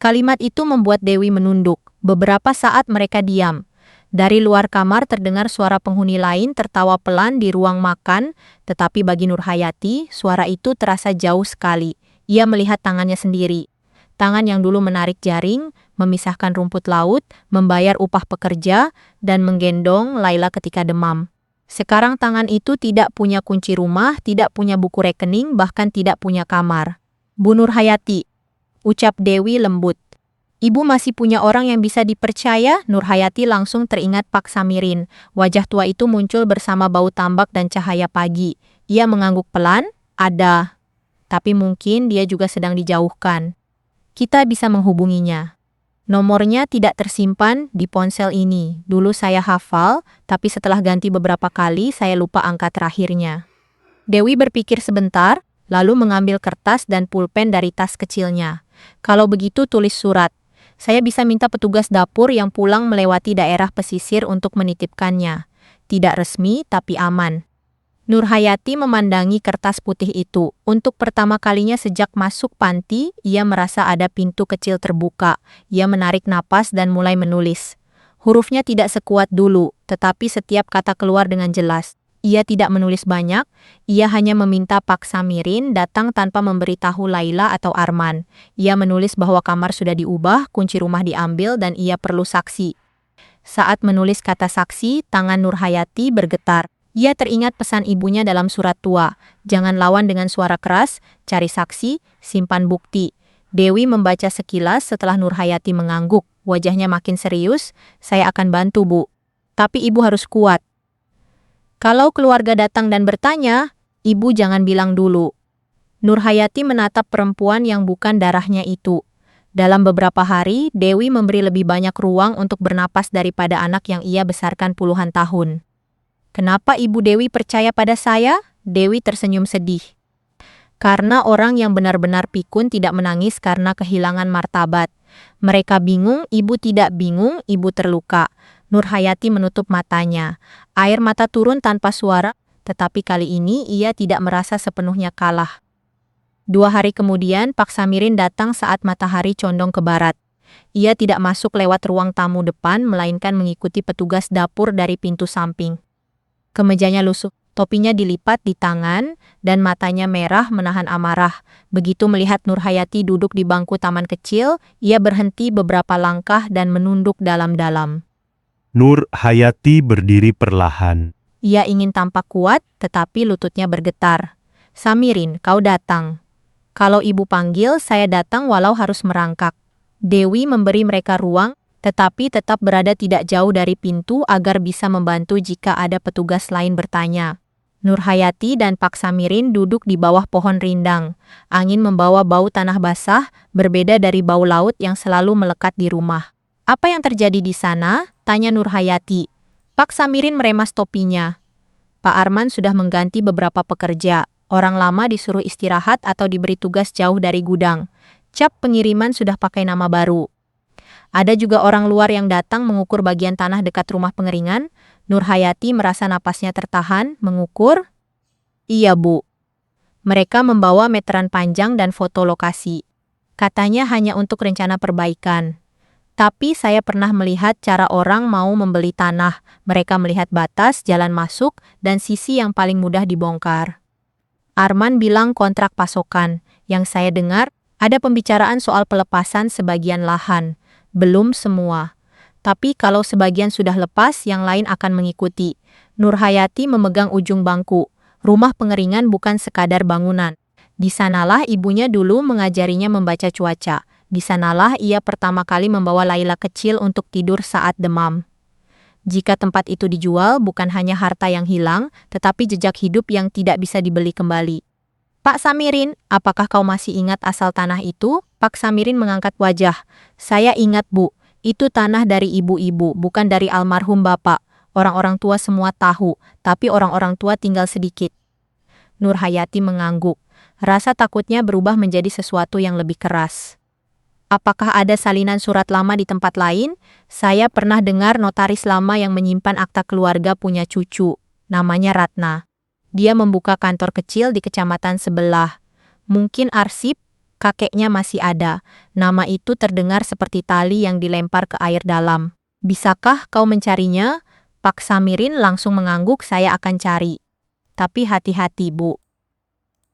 Kalimat itu membuat Dewi menunduk. Beberapa saat mereka diam. Dari luar kamar terdengar suara penghuni lain tertawa pelan di ruang makan, tetapi bagi Nurhayati, suara itu terasa jauh sekali. Ia melihat tangannya sendiri. Tangan yang dulu menarik jaring, memisahkan rumput laut, membayar upah pekerja, dan menggendong Laila ketika demam. Sekarang tangan itu tidak punya kunci rumah, tidak punya buku rekening, bahkan tidak punya kamar. "Bu Nurhayati," ucap Dewi lembut. "Ibu masih punya orang yang bisa dipercaya?" Nurhayati langsung teringat Pak Samirin. Wajah tua itu muncul bersama bau tambak dan cahaya pagi. Ia mengangguk pelan, "Ada. Tapi mungkin dia juga sedang dijauhkan. Kita bisa menghubunginya. Nomornya tidak tersimpan di ponsel ini. Dulu saya hafal, tapi setelah ganti beberapa kali, saya lupa angka terakhirnya." Dewi berpikir sebentar, lalu mengambil kertas dan pulpen dari tas kecilnya. "Kalau begitu tulis surat. Saya bisa minta petugas dapur yang pulang melewati daerah pesisir untuk menitipkannya. Tidak resmi, tapi aman." Nurhayati memandangi kertas putih itu. Untuk pertama kalinya sejak masuk panti, ia merasa ada pintu kecil terbuka. Ia menarik napas dan mulai menulis. Hurufnya tidak sekuat dulu, tetapi setiap kata keluar dengan jelas. Ia tidak menulis banyak, ia hanya meminta Pak Samirin datang tanpa memberitahu Laila atau Arman. Ia menulis bahwa kamar sudah diubah, kunci rumah diambil, dan ia perlu saksi. Saat menulis kata saksi, tangan Nurhayati bergetar. Ia teringat pesan ibunya dalam surat tua. Jangan lawan dengan suara keras, cari saksi, simpan bukti. Dewi membaca sekilas setelah Nurhayati mengangguk. Wajahnya makin serius. "Saya akan bantu, Bu. Tapi ibu harus kuat. Kalau keluarga datang dan bertanya, ibu jangan bilang dulu." Nurhayati menatap perempuan yang bukan darahnya itu. Dalam beberapa hari, Dewi memberi lebih banyak ruang untuk bernapas daripada anak yang ia besarkan puluhan tahun. "Kenapa Ibu Dewi percaya pada saya?" Dewi tersenyum sedih. "Karena orang yang benar-benar pikun tidak menangis karena kehilangan martabat. Mereka bingung, Ibu tidak bingung, Ibu terluka." Nurhayati menutup matanya. Air mata turun tanpa suara. tetapi kali ini ia tidak merasa sepenuhnya kalah. 2 hari kemudian, Pak Samirin datang saat matahari condong ke barat. Ia tidak masuk lewat ruang tamu depan, melainkan mengikuti petugas dapur dari pintu samping. Kemejanya lusuh, topinya dilipat di tangan, dan matanya merah menahan amarah. Begitu melihat Nurhayati duduk di bangku taman kecil, ia berhenti beberapa langkah dan menunduk dalam-dalam. Nurhayati berdiri perlahan. Ia ingin tampak kuat, tetapi lututnya bergetar. Samirin, kau datang. Kalau ibu panggil, saya datang walau harus merangkak. Dewi memberi mereka ruang, tetapi tetap berada tidak jauh dari pintu agar bisa membantu jika ada petugas lain bertanya. Nurhayati dan Pak Samirin duduk di bawah pohon rindang. Angin membawa bau tanah basah, berbeda dari bau laut yang selalu melekat di rumah. Apa yang terjadi di sana? Tanya Nurhayati. Pak Samirin meremas topinya. Pak Arman sudah mengganti beberapa pekerja. Orang lama disuruh istirahat atau diberi tugas jauh dari gudang. Cap pengiriman sudah pakai nama baru. Ada juga orang luar yang datang mengukur bagian tanah dekat rumah pengeringan. Nurhayati merasa napasnya tertahan, mengukur. Iya, Bu. Mereka membawa meteran panjang dan foto lokasi. Katanya hanya untuk rencana perbaikan. Tapi saya pernah melihat cara orang mau membeli tanah. Mereka melihat batas, jalan masuk, dan sisi yang paling mudah dibongkar. Arman bilang kontrak pasokan. Yang saya dengar, ada pembicaraan soal pelepasan sebagian lahan. Belum semua. Tapi kalau sebagian sudah lepas, yang lain akan mengikuti. Nurhayati memegang ujung bangku. Rumah pengeringan bukan sekadar bangunan. Di sanalah ibunya dulu mengajarinya membaca cuaca. Di sanalah ia pertama kali membawa Laila kecil untuk tidur saat demam. Jika tempat itu dijual, bukan hanya harta yang hilang, tetapi jejak hidup yang tidak bisa dibeli kembali. Pak Samirin, apakah kau masih ingat asal tanah itu? Pak Samirin mengangkat wajah. Saya ingat, Bu. Itu tanah dari ibu-ibu, bukan dari almarhum bapak. Orang-orang tua semua tahu, tapi orang-orang tua tinggal sedikit. Nurhayati mengangguk. Rasa takutnya berubah menjadi sesuatu yang lebih keras. Apakah ada salinan surat lama di tempat lain? Saya pernah dengar notaris lama yang menyimpan akta keluarga punya cucu. Namanya Ratna. Dia membuka kantor kecil di kecamatan sebelah. Mungkin arsip, kakeknya masih ada. Nama itu terdengar seperti tali yang dilempar ke air dalam. Bisakah kau mencarinya? Pak Samirin langsung mengangguk, saya akan cari. Tapi hati-hati, Bu.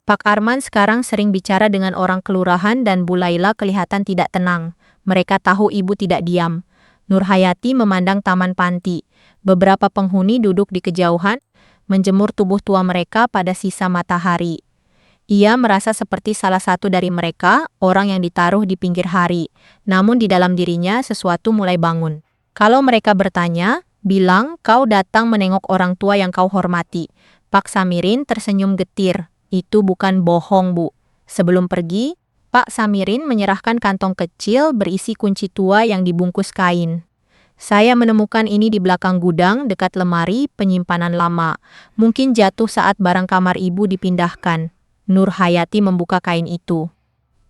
Pak Arman sekarang sering bicara dengan orang kelurahan dan Bu Laila kelihatan tidak tenang. Mereka tahu ibu tidak diam. Nurhayati memandang taman panti. Beberapa penghuni duduk di kejauhan, menjemur tubuh tua mereka pada sisa matahari. Ia merasa seperti salah satu dari mereka, orang yang ditaruh di pinggir hari. Namun di dalam dirinya sesuatu mulai bangun. Kalau mereka bertanya, bilang kau datang menengok orang tua yang kau hormati. Pak Samirin tersenyum getir. Itu bukan bohong, Bu. Sebelum pergi, Pak Samirin menyerahkan kantong kecil berisi kunci tua yang dibungkus kain. Saya menemukan ini di belakang gudang dekat lemari penyimpanan lama. Mungkin jatuh saat barang kamar ibu dipindahkan. Nurhayati membuka kain itu.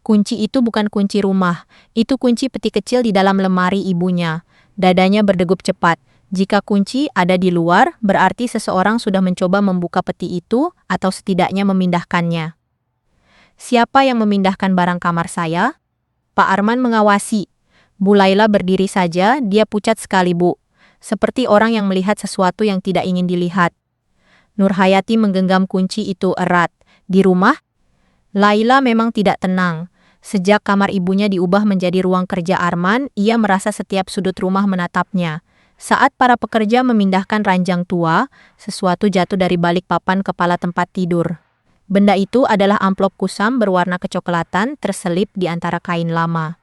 Kunci itu bukan kunci rumah. Itu kunci peti kecil di dalam lemari ibunya. Dadanya berdegup cepat. Jika kunci ada di luar, berarti seseorang sudah mencoba membuka peti itu atau setidaknya memindahkannya. Siapa yang memindahkan barang kamar saya? Pak Arman mengawasi. Bu Laila berdiri saja, dia pucat sekali, Bu. Seperti orang yang melihat sesuatu yang tidak ingin dilihat. Nurhayati menggenggam kunci itu erat. Di rumah, Laila memang tidak tenang. Sejak kamar ibunya diubah menjadi ruang kerja Arman, ia merasa setiap sudut rumah menatapnya. Saat para pekerja memindahkan ranjang tua, sesuatu jatuh dari balik papan kepala tempat tidur. Benda itu adalah amplop kusam berwarna kecoklatan terselip di antara kain lama.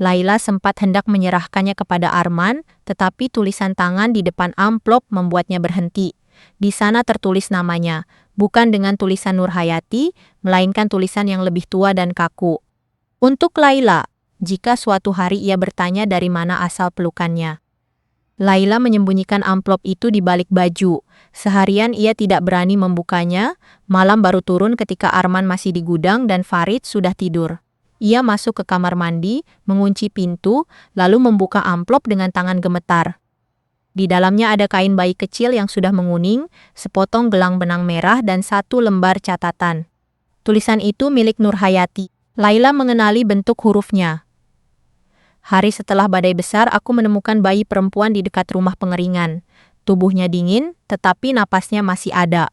Laila sempat hendak menyerahkannya kepada Arman, tetapi tulisan tangan di depan amplop membuatnya berhenti. Di sana tertulis namanya, bukan dengan tulisan Nurhayati, melainkan tulisan yang lebih tua dan kaku. Untuk Laila, jika suatu hari ia bertanya dari mana asal pelukannya. Laila menyembunyikan amplop itu di balik baju. Seharian ia tidak berani membukanya, malam baru turun ketika Arman masih di gudang dan Farid sudah tidur. Ia masuk ke kamar mandi, mengunci pintu, lalu membuka amplop dengan tangan gemetar. Di dalamnya ada kain bayi kecil yang sudah menguning, sepotong gelang benang merah dan satu lembar catatan. Tulisan itu milik Nurhayati. Laila mengenali bentuk hurufnya. Hari setelah badai besar, aku menemukan bayi perempuan di dekat rumah pengeringan. Tubuhnya dingin, tetapi napasnya masih ada.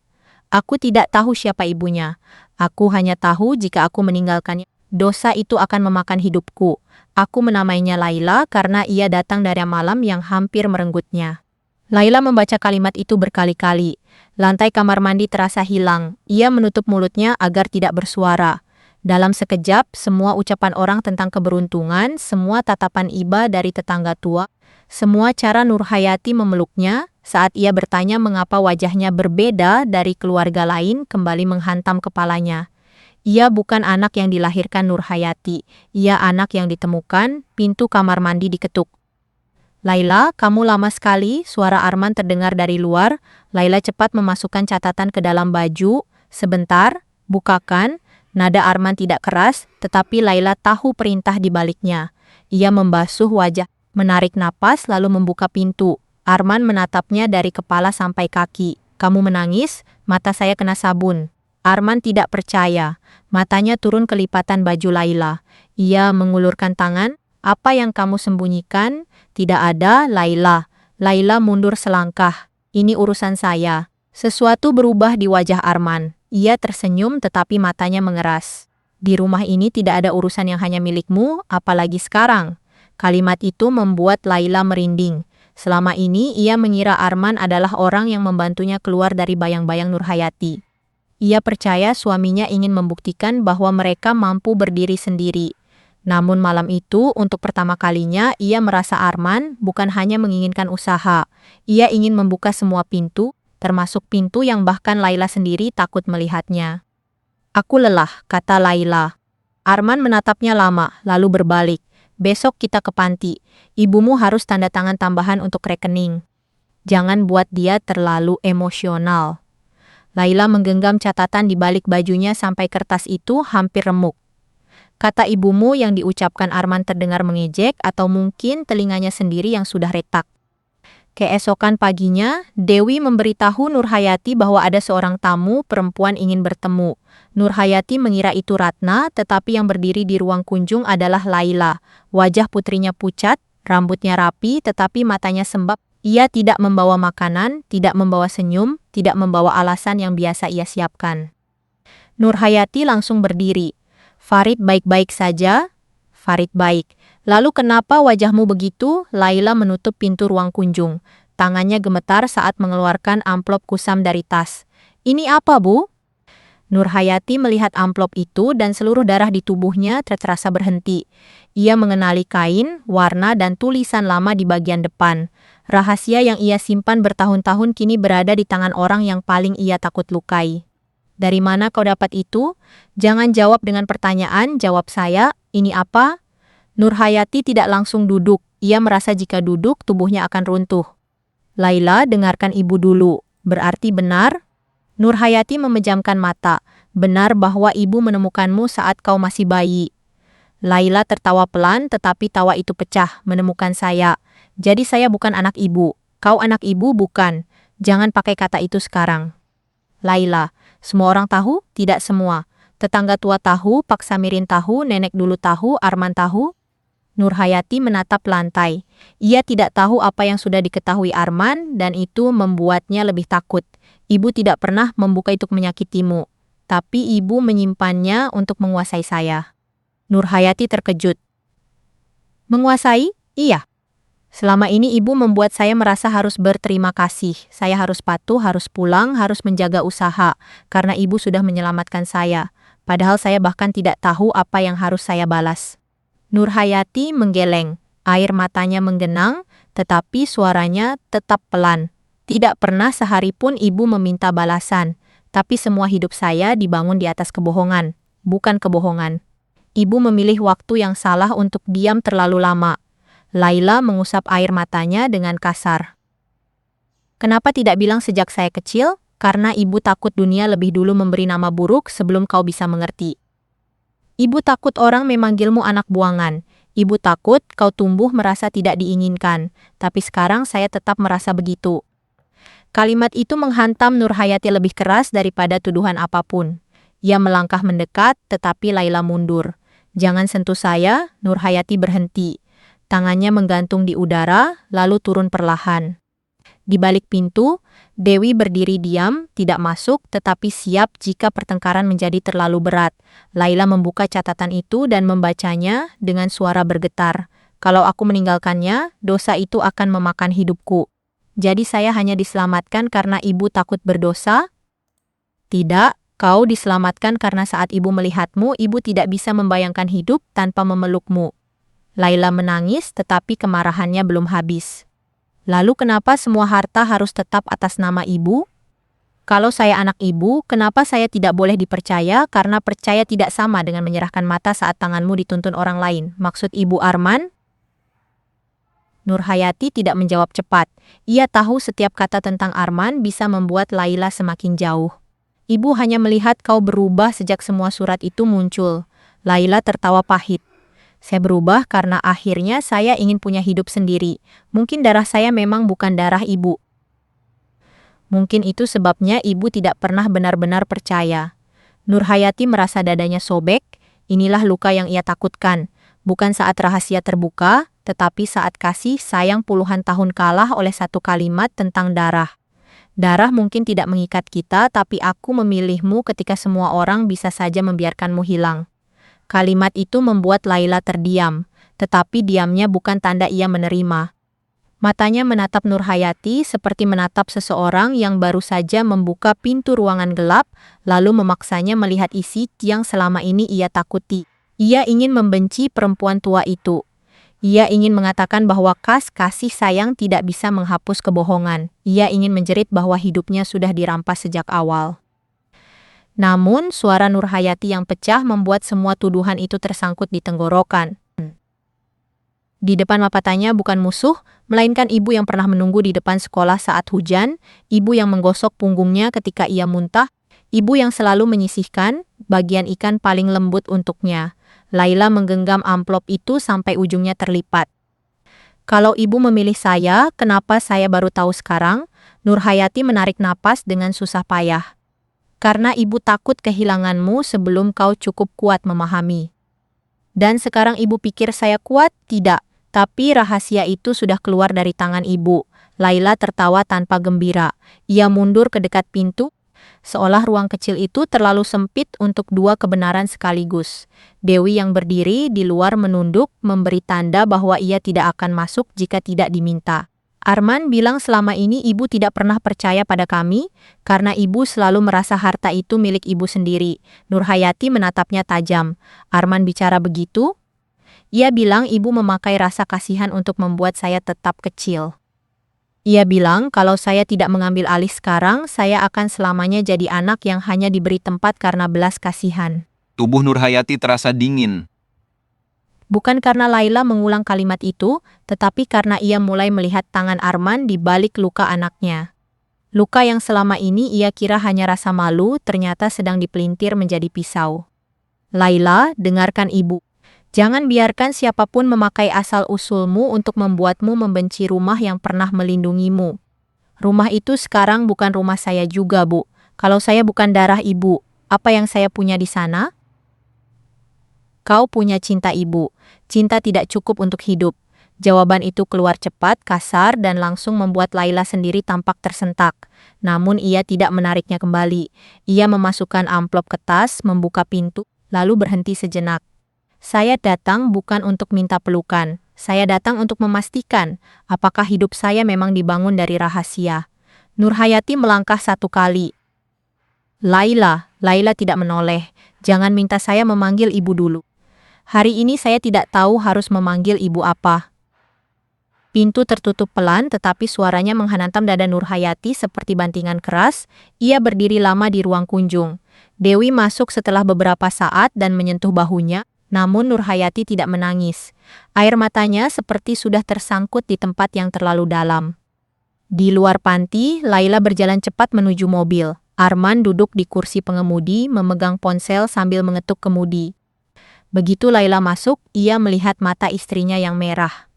Aku tidak tahu siapa ibunya. Aku hanya tahu jika aku meninggalkannya, dosa itu akan memakan hidupku. Aku menamainya Laila karena ia datang dari malam yang hampir merenggutnya. Laila membaca kalimat itu berkali-kali. Lantai kamar mandi terasa hilang. Ia menutup mulutnya agar tidak bersuara. Dalam sekejap, semua ucapan orang tentang keberuntungan, semua tatapan iba dari tetangga tua, semua cara Nurhayati memeluknya, saat ia bertanya mengapa wajahnya berbeda dari keluarga lain kembali menghantam kepalanya. Ia bukan anak yang dilahirkan Nurhayati, ia anak yang ditemukan, pintu kamar mandi diketuk. Laila, kamu lama sekali, suara Arman terdengar dari luar. Laila cepat memasukkan catatan ke dalam baju. Sebentar, bukakan. Nada Arman tidak keras, tetapi Laila tahu perintah di baliknya. Ia membasuh wajah, menarik napas lalu membuka pintu. Arman menatapnya dari kepala sampai kaki. Kamu menangis? Mata saya kena sabun. Arman tidak percaya. Matanya turun ke lipatan baju Laila. Ia mengulurkan tangan. Apa yang kamu sembunyikan? Tidak ada, Laila. Laila mundur selangkah. Ini urusan saya. Sesuatu berubah di wajah Arman. Ia tersenyum tetapi matanya mengeras. Di rumah ini tidak ada urusan yang hanya milikmu, apalagi sekarang. Kalimat itu membuat Laila merinding. Selama ini ia mengira Arman adalah orang yang membantunya keluar dari bayang-bayang Nurhayati. Ia percaya suaminya ingin membuktikan bahwa mereka mampu berdiri sendiri. Namun malam itu, untuk pertama kalinya, ia merasa Arman bukan hanya menginginkan usaha. Ia ingin membuka semua pintu, termasuk pintu yang bahkan Laila sendiri takut melihatnya. Aku lelah, kata Laila. Arman menatapnya lama, lalu berbalik. Besok kita ke panti. Ibumu harus tanda tangan tambahan untuk rekening. Jangan buat dia terlalu emosional. Laila menggenggam catatan di balik bajunya sampai kertas itu hampir remuk. Kata ibumu yang diucapkan Arman terdengar mengejek atau mungkin telinganya sendiri yang sudah retak. Keesokan paginya, Dewi memberitahu Nurhayati bahwa ada seorang tamu perempuan ingin bertemu. Nurhayati mengira itu Ratna, tetapi yang berdiri di ruang kunjung adalah Laila. Wajah putrinya pucat, rambutnya rapi, tetapi matanya sembab. Ia tidak membawa makanan, tidak membawa senyum, tidak membawa alasan yang biasa ia siapkan. Nurhayati langsung berdiri. Farid baik-baik saja? Farid baik. Lalu kenapa wajahmu begitu? Laila menutup pintu ruang kunjung. Tangannya gemetar saat mengeluarkan amplop kusam dari tas. Ini apa, Bu? Nurhayati melihat amplop itu dan seluruh darah di tubuhnya terasa berhenti. Ia mengenali kain, warna, dan tulisan lama di bagian depan. Rahasia yang ia simpan bertahun-tahun kini berada di tangan orang yang paling ia takut lukai. Dari mana kau dapat itu? Jangan jawab dengan pertanyaan, jawab saya. Ini apa? Nurhayati tidak langsung duduk. Ia merasa jika duduk, tubuhnya akan runtuh. Laila, dengarkan ibu dulu. Berarti benar? Nurhayati memejamkan mata. Benar bahwa ibu menemukanmu saat kau masih bayi. Laila tertawa pelan, tetapi tawa itu pecah. Menemukan saya. Jadi saya bukan anak ibu. Kau anak ibu bukan. Jangan pakai kata itu sekarang. Laila, semua orang tahu? Tidak semua. Tetangga tua tahu, Pak Samirin tahu, nenek dulu tahu, Arman tahu. Nurhayati menatap lantai. Ia tidak tahu apa yang sudah diketahui Arman dan itu membuatnya lebih takut. Ibu tidak pernah membuka itu menyakitimu. Tapi ibu menyimpannya untuk menguasai saya. Nurhayati terkejut. Menguasai? Iya. Selama ini ibu membuat saya merasa harus berterima kasih. Saya harus patuh, harus pulang, harus menjaga usaha. Karena ibu sudah menyelamatkan saya. Padahal saya bahkan tidak tahu apa yang harus saya balas. Nurhayati menggeleng. Air matanya menggenang, tetapi suaranya tetap pelan. Tidak pernah sehari pun ibu meminta balasan. Tapi semua hidup saya dibangun di atas kebohongan. Bukan kebohongan. Ibu memilih waktu yang salah untuk diam terlalu lama. Laila mengusap air matanya dengan kasar. Kenapa tidak bilang sejak saya kecil? Karena ibu takut dunia lebih dulu memberi nama buruk sebelum kau bisa mengerti. Ibu takut orang memanggilmu anak buangan. Ibu takut kau tumbuh merasa tidak diinginkan, tapi sekarang saya tetap merasa begitu. Kalimat itu menghantam Nurhayati lebih keras daripada tuduhan apapun. Ia melangkah mendekat, tetapi Laila mundur. Jangan sentuh saya, Nurhayati berhenti. Tangannya menggantung di udara, lalu turun perlahan. Di balik pintu, Dewi berdiri diam, tidak masuk, tetapi siap jika pertengkaran menjadi terlalu berat. Laila membuka catatan itu dan membacanya dengan suara bergetar. Kalau aku meninggalkannya, dosa itu akan memakan hidupku. Jadi saya hanya diselamatkan karena ibu takut berdosa? Tidak, kau diselamatkan karena saat ibu melihatmu, ibu tidak bisa membayangkan hidup tanpa memelukmu. Laila menangis, tetapi kemarahannya belum habis. Lalu kenapa semua harta harus tetap atas nama ibu? Kalau saya anak ibu, kenapa saya tidak boleh dipercaya karena percaya tidak sama dengan menyerahkan mata saat tanganmu dituntun orang lain? Maksud ibu Arman? Nurhayati tidak menjawab cepat. Ia tahu setiap kata tentang Arman bisa membuat Laila semakin jauh. Ibu hanya melihat kau berubah sejak semua surat itu muncul. Laila tertawa pahit. Saya berubah karena akhirnya saya ingin punya hidup sendiri. Mungkin darah saya memang bukan darah ibu. Mungkin itu sebabnya ibu tidak pernah benar-benar percaya. Nurhayati merasa dadanya sobek. Inilah luka yang ia takutkan. Bukan saat rahasia terbuka, tetapi saat kasih sayang puluhan tahun kalah oleh satu kalimat tentang darah. Darah mungkin tidak mengikat kita, tapi aku memilihmu ketika semua orang bisa saja membiarkanmu hilang. Kalimat itu membuat Laila terdiam, tetapi diamnya bukan tanda ia menerima. Matanya menatap Nurhayati seperti menatap seseorang yang baru saja membuka pintu ruangan gelap, lalu memaksanya melihat isi yang selama ini ia takuti. Ia ingin membenci perempuan tua itu. Ia ingin mengatakan bahwa kasih sayang tidak bisa menghapus kebohongan. Ia ingin menjerit bahwa hidupnya sudah dirampas sejak awal. Namun, suara Nurhayati yang pecah membuat semua tuduhan itu tersangkut di tenggorokan. Di depan matanya bukan musuh, melainkan ibu yang pernah menunggu di depan sekolah saat hujan, ibu yang menggosok punggungnya ketika ia muntah, ibu yang selalu menyisihkan bagian ikan paling lembut untuknya. Laila menggenggam amplop itu sampai ujungnya terlipat. Kalau ibu memilih saya, kenapa saya baru tahu sekarang? Nurhayati menarik napas dengan susah payah. Karena ibu takut kehilanganmu sebelum kau cukup kuat memahami. Dan sekarang ibu pikir saya kuat? Tidak. Tapi rahasia itu sudah keluar dari tangan ibu. Laila tertawa tanpa gembira. Ia mundur ke dekat pintu, seolah ruang kecil itu terlalu sempit untuk dua kebenaran sekaligus. Dewi yang berdiri di luar menunduk, memberi tanda bahwa ia tidak akan masuk jika tidak diminta. Arman bilang selama ini ibu tidak pernah percaya pada kami, karena ibu selalu merasa harta itu milik ibu sendiri. Nurhayati menatapnya tajam. Arman bicara begitu? Ia bilang ibu memakai rasa kasihan untuk membuat saya tetap kecil. Ia bilang kalau saya tidak mengambil alih sekarang, saya akan selamanya jadi anak yang hanya diberi tempat karena belas kasihan. Tubuh Nurhayati terasa dingin. Bukan karena Laila mengulang kalimat itu, tetapi karena ia mulai melihat tangan Arman di balik luka anaknya. Luka yang selama ini ia kira hanya rasa malu, ternyata sedang dipelintir menjadi pisau. Laila, dengarkan ibu. Jangan biarkan siapapun memakai asal-usulmu untuk membuatmu membenci rumah yang pernah melindungimu. Rumah itu sekarang bukan rumah saya juga, Bu. Kalau saya bukan darah ibu, apa yang saya punya di sana? Kau punya cinta ibu. Cinta tidak cukup untuk hidup. Jawaban itu keluar cepat, kasar, dan langsung membuat Laila sendiri tampak tersentak. Namun ia tidak menariknya kembali. Ia memasukkan amplop ke tas, membuka pintu, lalu berhenti sejenak. Saya datang bukan untuk minta pelukan. Saya datang untuk memastikan apakah hidup saya memang dibangun dari rahasia. Nurhayati melangkah satu kali. Laila tidak menoleh. Jangan minta saya memanggil ibu dulu. Hari ini saya tidak tahu harus memanggil ibu apa. Pintu tertutup pelan tetapi suaranya menghantam dada Nurhayati seperti bantingan keras. Ia berdiri lama di ruang kunjung. Dewi masuk setelah beberapa saat dan menyentuh bahunya, namun Nurhayati tidak menangis. Air matanya seperti sudah tersangkut di tempat yang terlalu dalam. Di luar panti, Laila berjalan cepat menuju mobil. Arman duduk di kursi pengemudi, memegang ponsel sambil mengetuk kemudi. Begitu Laila masuk, ia melihat mata istrinya yang merah.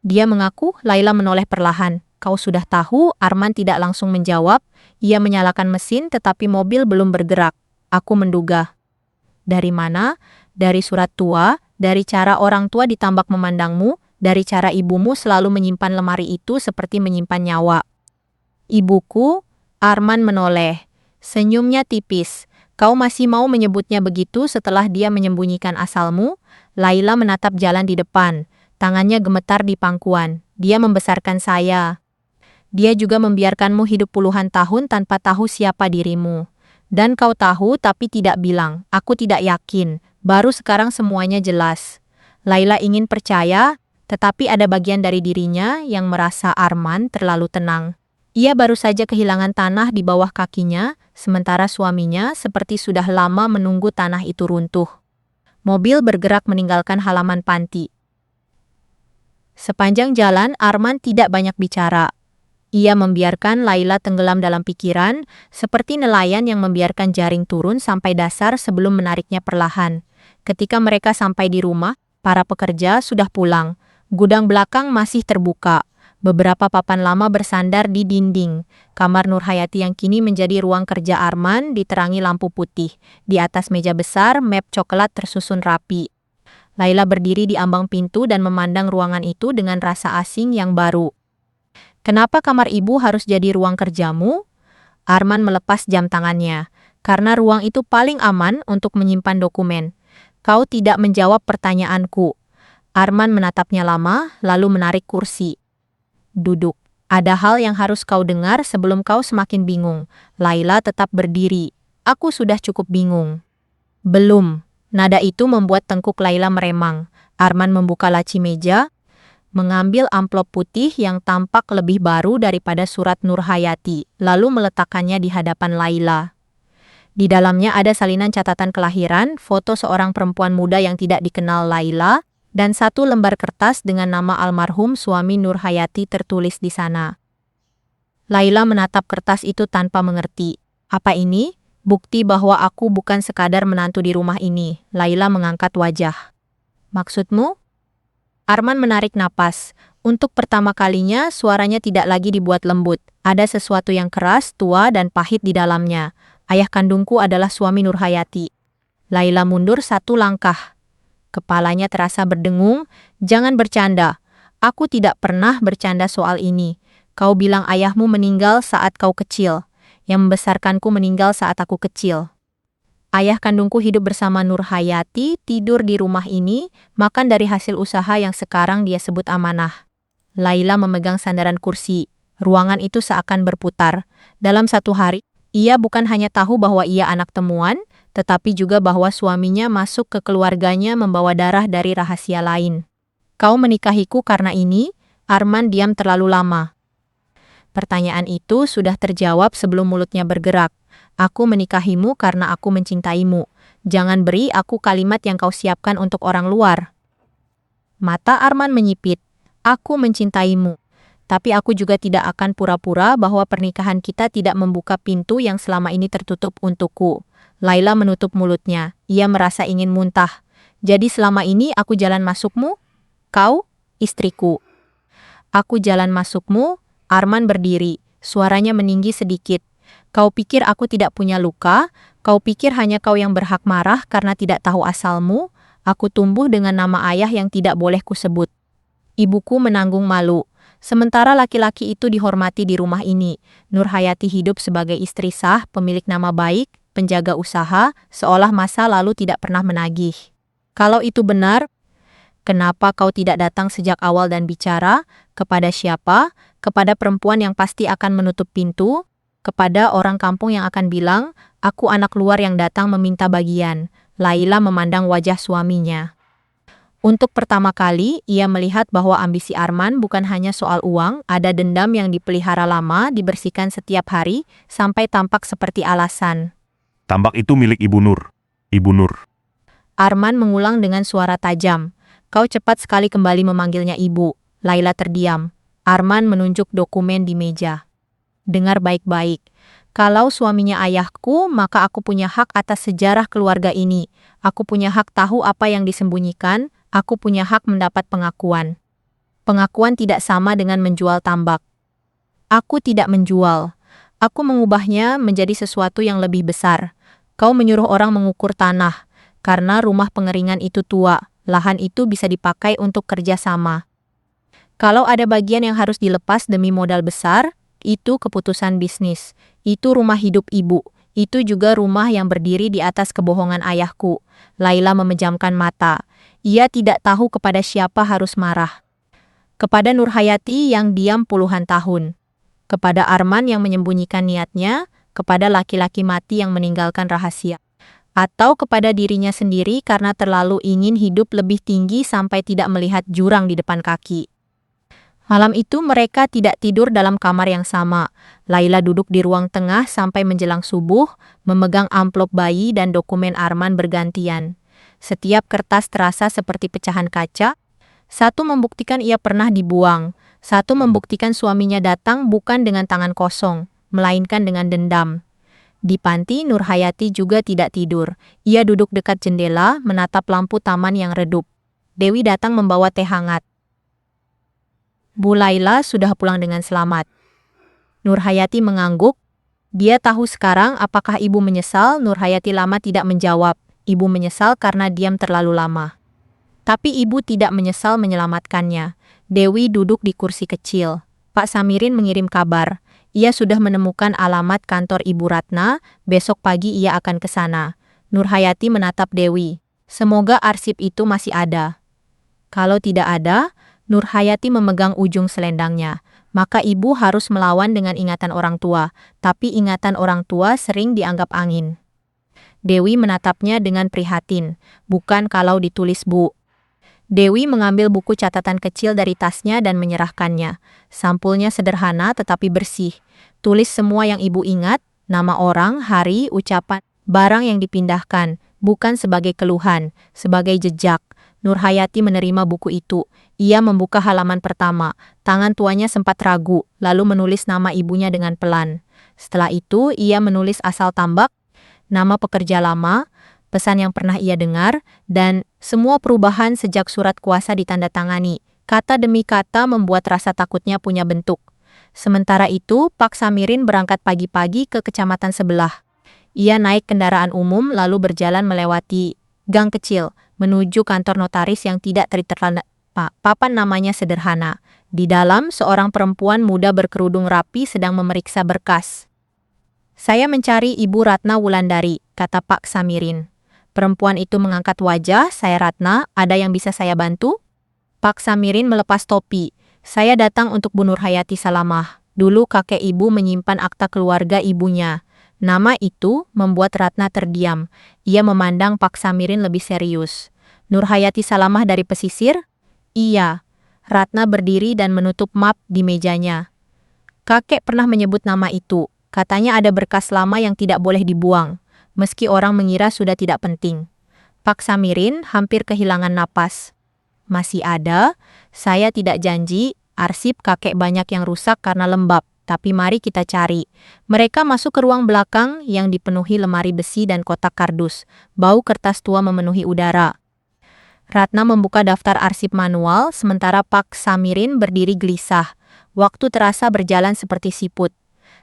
Dia mengaku. Laila menoleh perlahan. Kau sudah tahu? Arman tidak langsung menjawab. Ia menyalakan mesin tetapi mobil belum bergerak. Aku menduga. Dari mana? Dari surat tua, dari cara orang tua ditambak memandangmu, dari cara ibumu selalu menyimpan lemari itu seperti menyimpan nyawa. Ibuku? Arman menoleh. Senyumnya tipis. Kau masih mau menyebutnya begitu setelah dia menyembunyikan asalmu? Laila menatap jalan di depan. Tangannya gemetar di pangkuan. Dia membesarkan saya. Dia juga membiarkanmu hidup puluhan tahun tanpa tahu siapa dirimu. Dan kau tahu tapi tidak bilang. Aku tidak yakin. Baru sekarang semuanya jelas. Laila ingin percaya, tetapi ada bagian dari dirinya yang merasa Arman terlalu tenang. Ia baru saja kehilangan tanah di bawah kakinya, sementara suaminya seperti sudah lama menunggu tanah itu runtuh. Mobil bergerak meninggalkan halaman panti. Sepanjang jalan, Arman tidak banyak bicara. Ia membiarkan Laila tenggelam dalam pikiran, seperti nelayan yang membiarkan jaring turun sampai dasar sebelum menariknya perlahan. Ketika mereka sampai di rumah, para pekerja sudah pulang. Gudang belakang masih terbuka. Beberapa papan lama bersandar di dinding. Kamar Nurhayati yang kini menjadi ruang kerja Arman diterangi lampu putih. Di atas meja besar, map coklat tersusun rapi. Laila berdiri di ambang pintu dan memandang ruangan itu dengan rasa asing yang baru. Kenapa kamar ibu harus jadi ruang kerjamu? Arman melepas jam tangannya. Karena ruang itu paling aman untuk menyimpan dokumen. Kau tidak menjawab pertanyaanku. Arman menatapnya lama, lalu menarik kursi. Duduk. Ada hal yang harus kau dengar sebelum kau semakin bingung. Laila tetap berdiri. Aku sudah cukup bingung. Belum. Nada itu membuat tengkuk Laila meremang. Arman membuka laci meja, mengambil amplop putih yang tampak lebih baru daripada surat Nurhayati, lalu meletakkannya di hadapan Laila. Di dalamnya ada salinan catatan kelahiran, foto seorang perempuan muda yang tidak dikenal Laila, dan satu lembar kertas dengan nama almarhum suami Nurhayati tertulis di sana. Laila menatap kertas itu tanpa mengerti. Apa ini? Bukti bahwa aku bukan sekadar menantu di rumah ini. Laila mengangkat wajah. Maksudmu? Arman menarik napas. Untuk pertama kalinya, suaranya tidak lagi dibuat lembut. Ada sesuatu yang keras, tua, dan pahit di dalamnya. Ayah kandungku adalah suami Nurhayati. Laila mundur satu langkah. Kepalanya terasa berdengung. Jangan bercanda. Aku tidak pernah bercanda soal ini. Kau bilang ayahmu meninggal saat kau kecil. Yang membesarkanku meninggal saat aku kecil. Ayah kandungku hidup bersama Nurhayati, tidur di rumah ini, makan dari hasil usaha yang sekarang dia sebut amanah. Laila memegang sandaran kursi. Ruangan itu seakan berputar. Dalam satu hari, ia bukan hanya tahu bahwa ia anak temuan, tetapi juga bahwa suaminya masuk ke keluarganya membawa darah dari rahasia lain. Kau menikahiku karena ini? Arman diam terlalu lama. Pertanyaan itu sudah terjawab sebelum mulutnya bergerak. Aku menikahimu karena aku mencintaimu. Jangan beri aku kalimat yang kau siapkan untuk orang luar. Mata Arman menyipit. Aku mencintaimu. Tapi aku juga tidak akan pura-pura bahwa pernikahan kita tidak membuka pintu yang selama ini tertutup untukku. Laila menutup mulutnya. Ia merasa ingin muntah. Jadi selama ini aku jalan masukmu? Kau, istriku. Aku jalan masukmu? Arman berdiri, suaranya meninggi sedikit. Kau pikir aku tidak punya luka? Kau pikir hanya kau yang berhak marah karena tidak tahu asalmu? Aku tumbuh dengan nama ayah yang tidak boleh kusebut. Ibuku menanggung malu. Sementara laki-laki itu dihormati di rumah ini. Nurhayati hidup sebagai istri sah, pemilik nama baik, penjaga usaha, seolah masa lalu tidak pernah menagih. Kalau itu benar, kenapa kau tidak datang sejak awal dan bicara? Kepada siapa? Kepada perempuan yang pasti akan menutup pintu? Kepada orang kampung yang akan bilang, aku anak luar yang datang meminta bagian. Laila memandang wajah suaminya. Untuk pertama kali, ia melihat bahwa ambisi Arman bukan hanya soal uang, ada dendam yang dipelihara lama, dibersihkan setiap hari, sampai tampak seperti alasan. Tambak itu milik Ibu Nur. Ibu Nur. Arman mengulang dengan suara tajam. Kau cepat sekali kembali memanggilnya ibu. Laila terdiam. Arman menunjuk dokumen di meja. Dengar baik-baik. Kalau suaminya ayahku, maka aku punya hak atas sejarah keluarga ini. Aku punya hak tahu apa yang disembunyikan, aku punya hak mendapat pengakuan. Pengakuan tidak sama dengan menjual tambak. Aku tidak menjual. Aku mengubahnya menjadi sesuatu yang lebih besar. Kau menyuruh orang mengukur tanah. Karena rumah pengeringan itu tua, lahan itu bisa dipakai untuk kerja sama. Kalau ada bagian yang harus dilepas demi modal besar, itu keputusan bisnis. Itu rumah hidup ibu. Itu juga rumah yang berdiri di atas kebohongan ayahku. Laila memejamkan mata. Ia tidak tahu kepada siapa harus marah. Kepada Nurhayati yang diam puluhan tahun. Kepada Arman yang menyembunyikan niatnya, kepada laki-laki mati yang meninggalkan rahasia. Atau kepada dirinya sendiri karena terlalu ingin hidup lebih tinggi sampai tidak melihat jurang di depan kaki. Malam itu mereka tidak tidur dalam kamar yang sama. Laila duduk di ruang tengah sampai menjelang subuh, memegang amplop bayi dan dokumen Arman bergantian. Setiap kertas terasa seperti pecahan kaca. Satu membuktikan ia pernah dibuang. Satu membuktikan suaminya datang bukan dengan tangan kosong, melainkan dengan dendam. Di panti, Nurhayati juga tidak tidur. Ia duduk dekat jendela, menatap lampu taman yang redup. Dewi datang membawa teh hangat. Bu Laila sudah pulang dengan selamat. Nurhayati mengangguk. Dia tahu sekarang apakah ibu menyesal. Nurhayati lama tidak menjawab. Ibu menyesal karena diam terlalu lama. Tapi ibu tidak menyesal menyelamatkannya. Dewi duduk di kursi kecil. Pak Samirin mengirim kabar. Ia sudah menemukan alamat kantor Ibu Ratna. Besok pagi ia akan ke sana. Nurhayati menatap Dewi. Semoga arsip itu masih ada. Kalau tidak ada, Nurhayati memegang ujung selendangnya. Maka ibu harus melawan dengan ingatan orang tua. Tapi ingatan orang tua sering dianggap angin. Dewi menatapnya dengan prihatin. Bukan kalau ditulis, Bu. Dewi mengambil buku catatan kecil dari tasnya dan menyerahkannya. Sampulnya sederhana tetapi bersih. Tulis semua yang ibu ingat, nama orang, hari, ucapan, barang yang dipindahkan. Bukan sebagai keluhan, sebagai jejak. Nurhayati menerima buku itu. Ia membuka halaman pertama. Tangan tuanya sempat ragu, lalu menulis nama ibunya dengan pelan. Setelah itu, ia menulis asal tambak, nama pekerja lama, pesan yang pernah ia dengar, dan semua perubahan sejak surat kuasa ditandatangani. Kata demi kata membuat rasa takutnya punya bentuk. Sementara itu, Pak Samirin berangkat pagi-pagi ke kecamatan sebelah. Ia naik kendaraan umum lalu berjalan melewati gang kecil, menuju kantor notaris yang tidak tertanda. Papan namanya sederhana. Di dalam, seorang perempuan muda berkerudung rapi sedang memeriksa berkas. Saya mencari Ibu Ratna Wulandari, kata Pak Samirin. Perempuan itu mengangkat wajah. Saya Ratna, ada yang bisa saya bantu? Pak Samirin melepas topi. Saya datang untuk Bu Nurhayati Salamah. Dulu kakek ibu menyimpan akta keluarga ibunya. Nama itu membuat Ratna terdiam. Ia memandang Pak Samirin lebih serius. Nurhayati Salamah dari pesisir? Iya. Ratna berdiri dan menutup map di mejanya. Kakek pernah menyebut nama itu. Katanya ada berkas lama yang tidak boleh dibuang, meski orang mengira sudah tidak penting. Pak Samirin hampir kehilangan napas. Masih ada, saya tidak janji, arsip kakek banyak yang rusak karena lembab, tapi mari kita cari. Mereka masuk ke ruang belakang yang dipenuhi lemari besi dan kotak kardus. Bau kertas tua memenuhi udara. Ratna membuka daftar arsip manual, sementara Pak Samirin berdiri gelisah. Waktu terasa berjalan seperti siput.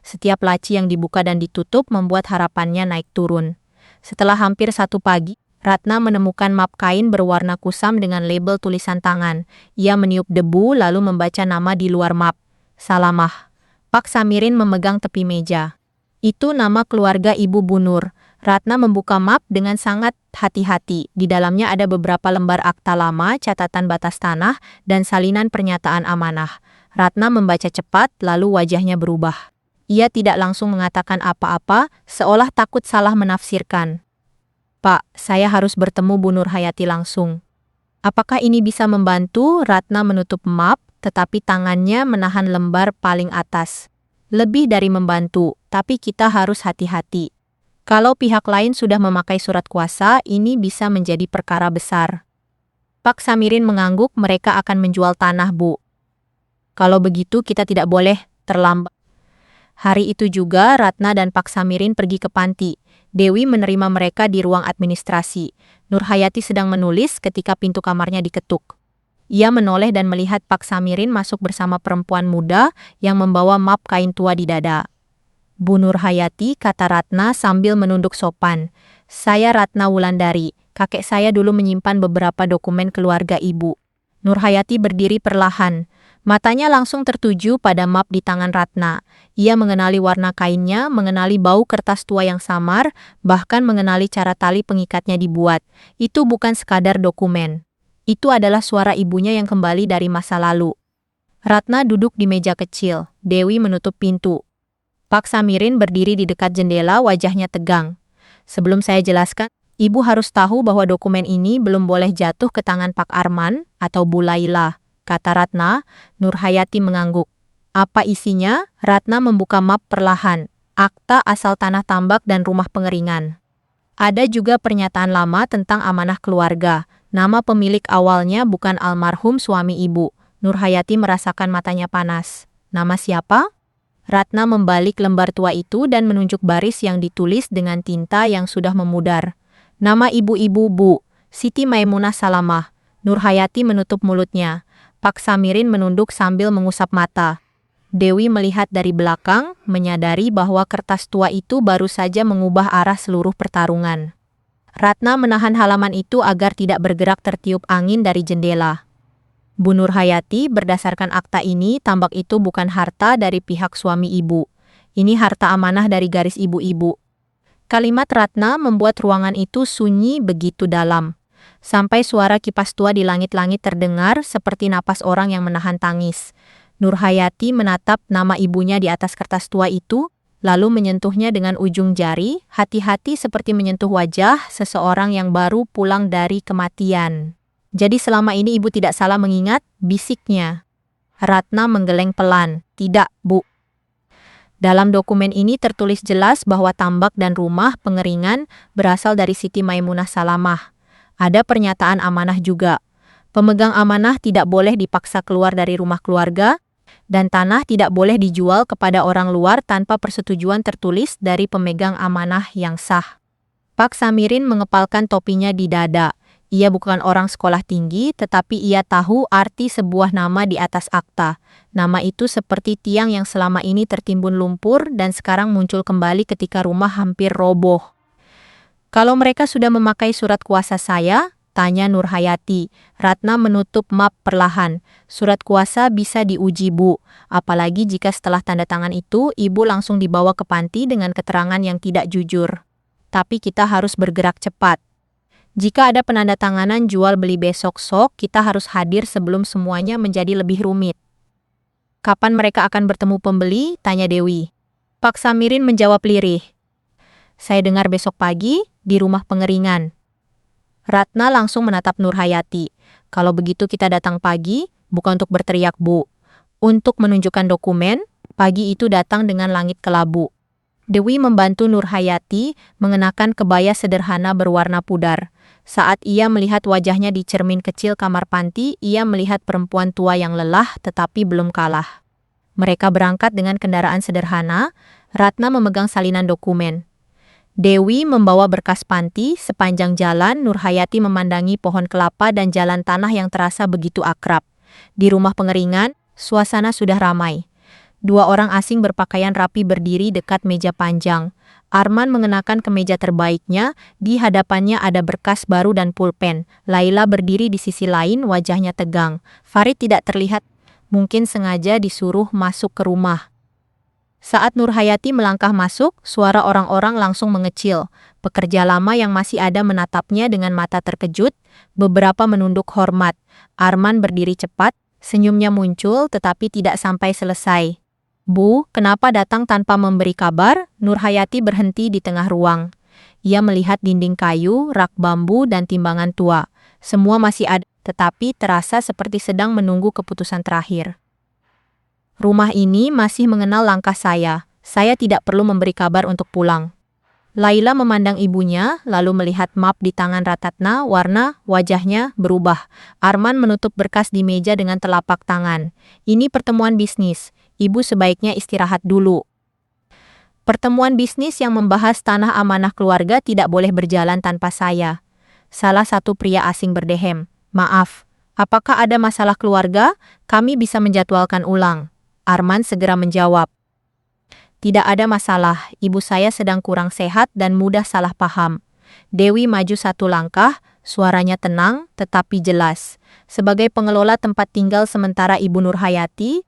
Setiap laci yang dibuka dan ditutup membuat harapannya naik turun. Setelah hampir 1 pagi, Ratna menemukan map kain berwarna kusam dengan label tulisan tangan. Ia meniup debu lalu membaca nama di luar map. Salamah. Pak Samirin memegang tepi meja. Itu nama keluarga Ibu Bunur. Ratna membuka map dengan sangat hati-hati. Di dalamnya ada beberapa lembar akta lama, catatan batas tanah, dan salinan pernyataan amanah. Ratna membaca cepat, lalu wajahnya berubah. Ia tidak langsung mengatakan apa-apa, seolah takut salah menafsirkan. Pak, saya harus bertemu Bu Nurhayati langsung. Apakah ini bisa membantu? Ratna menutup map, tetapi tangannya menahan lembar paling atas. Lebih dari membantu, tapi kita harus hati-hati. Kalau pihak lain sudah memakai surat kuasa, ini bisa menjadi perkara besar. Pak Samirin mengangguk, mereka akan menjual tanah, Bu. Kalau begitu kita tidak boleh terlambat. Hari itu juga Ratna dan Pak Samirin pergi ke panti. Dewi menerima mereka di ruang administrasi. Nurhayati sedang menulis ketika pintu kamarnya diketuk. Ia menoleh dan melihat Pak Samirin masuk bersama perempuan muda yang membawa map kain tua di dada. "Bu Nurhayati," kata Ratna sambil menunduk sopan. "Saya Ratna Wulandari. Kakek saya dulu menyimpan beberapa dokumen keluarga ibu." Nurhayati berdiri perlahan. Matanya langsung tertuju pada map di tangan Ratna. Ia mengenali warna kainnya, mengenali bau kertas tua yang samar, bahkan mengenali cara tali pengikatnya dibuat. Itu bukan sekadar dokumen. Itu adalah suara ibunya yang kembali dari masa lalu. Ratna duduk di meja kecil. Dewi menutup pintu. Pak Samirin berdiri di dekat jendela, wajahnya tegang. "Sebelum saya jelaskan, ibu harus tahu bahwa dokumen ini belum boleh jatuh ke tangan Pak Arman atau Bu Laila," kata Ratna. Nurhayati mengangguk. "Apa isinya?" Ratna membuka map perlahan. Akta asal tanah tambak dan rumah pengeringan. Ada juga pernyataan lama tentang amanah keluarga. Nama pemilik awalnya bukan almarhum suami ibu. Nurhayati merasakan matanya panas. "Nama siapa?" Ratna membalik lembar tua itu dan menunjuk baris yang ditulis dengan tinta yang sudah memudar. "Nama ibu-ibu Bu, Siti Maimunah Salamah." Nurhayati menutup mulutnya. Pak Samirin menunduk sambil mengusap mata. Dewi melihat dari belakang, menyadari bahwa kertas tua itu baru saja mengubah arah seluruh pertarungan. Ratna menahan halaman itu agar tidak bergerak tertiup angin dari jendela. "Bu Nurhayati, berdasarkan akta ini, tambak itu bukan harta dari pihak suami ibu. Ini harta amanah dari garis ibu-ibu." Kalimat Ratna membuat ruangan itu sunyi begitu dalam. Sampai suara kipas tua di langit-langit terdengar seperti napas orang yang menahan tangis. Nurhayati menatap nama ibunya di atas kertas tua itu, lalu menyentuhnya dengan ujung jari, hati-hati seperti menyentuh wajah seseorang yang baru pulang dari kematian. "Jadi selama ini ibu tidak salah mengingat?" bisiknya. Ratna menggeleng pelan. "Tidak, Bu. Dalam dokumen ini tertulis jelas bahwa tambak dan rumah pengeringan berasal dari Siti Maimunah Salamah. Ada pernyataan amanah juga. Pemegang amanah tidak boleh dipaksa keluar dari rumah keluarga, dan tanah tidak boleh dijual kepada orang luar tanpa persetujuan tertulis dari pemegang amanah yang sah." Pak Samirin mengepalkan topinya di dada. Ia bukan orang sekolah tinggi, tetapi ia tahu arti sebuah nama di atas akta. Nama itu seperti tiang yang selama ini tertimbun lumpur dan sekarang muncul kembali ketika rumah hampir roboh. "Kalau mereka sudah memakai surat kuasa saya?" tanya Nurhayati. Ratna menutup map perlahan. "Surat kuasa bisa diuji, Bu. Apalagi jika setelah tanda tangan itu, ibu langsung dibawa ke panti dengan keterangan yang tidak jujur. Tapi kita harus bergerak cepat. Jika ada penandatanganan jual beli besok-sok, kita harus hadir sebelum semuanya menjadi lebih rumit." "Kapan mereka akan bertemu pembeli?" tanya Dewi. Pak Samirin menjawab lirih. "Saya dengar besok pagi di rumah pengeringan." Ratna langsung menatap Nurhayati. "Kalau begitu kita datang pagi, bukan untuk berteriak, Bu. Untuk menunjukkan dokumen." Pagi itu datang dengan langit kelabu. Dewi membantu Nurhayati mengenakan kebaya sederhana berwarna pudar. Saat ia melihat wajahnya di cermin kecil kamar panti, ia melihat perempuan tua yang lelah tetapi belum kalah. Mereka berangkat dengan kendaraan sederhana. Ratna memegang salinan dokumen. Dewi membawa berkas panti. Sepanjang jalan, Nurhayati memandangi pohon kelapa dan jalan tanah yang terasa begitu akrab. Di rumah pengeringan, suasana sudah ramai. 2 orang asing berpakaian rapi berdiri dekat meja panjang. Arman mengenakan kemeja terbaiknya, di hadapannya ada berkas baru dan pulpen. Laila berdiri di sisi lain, wajahnya tegang. Farid tidak terlihat, mungkin sengaja disuruh masuk ke rumah. Saat Nurhayati melangkah masuk, suara orang-orang langsung mengecil. Pekerja lama yang masih ada menatapnya dengan mata terkejut, beberapa menunduk hormat. Arman berdiri cepat, senyumnya muncul tetapi tidak sampai selesai. "Bu, kenapa datang tanpa memberi kabar?" Nurhayati berhenti di tengah ruang. Ia melihat dinding kayu, rak bambu, dan timbangan tua. Semua masih ada, tetapi terasa seperti sedang menunggu keputusan terakhir. "Rumah ini masih mengenal langkah saya. Saya tidak perlu memberi kabar untuk pulang." Laila memandang ibunya, lalu melihat map di tangan Ratna, warna wajahnya berubah. Arman menutup berkas di meja dengan telapak tangan. "Ini pertemuan bisnis. Ibu sebaiknya istirahat dulu." Pertemuan bisnis yang membahas tanah amanah keluarga tidak boleh berjalan tanpa saya. Salah satu pria asing berdehem. Maaf, apakah ada masalah keluarga? Kami bisa menjadwalkan ulang. Arman segera menjawab. Tidak ada masalah, ibu saya sedang kurang sehat dan mudah salah paham. Dewi maju satu langkah, suaranya tenang tetapi jelas. Sebagai pengelola tempat tinggal sementara Ibu Nurhayati,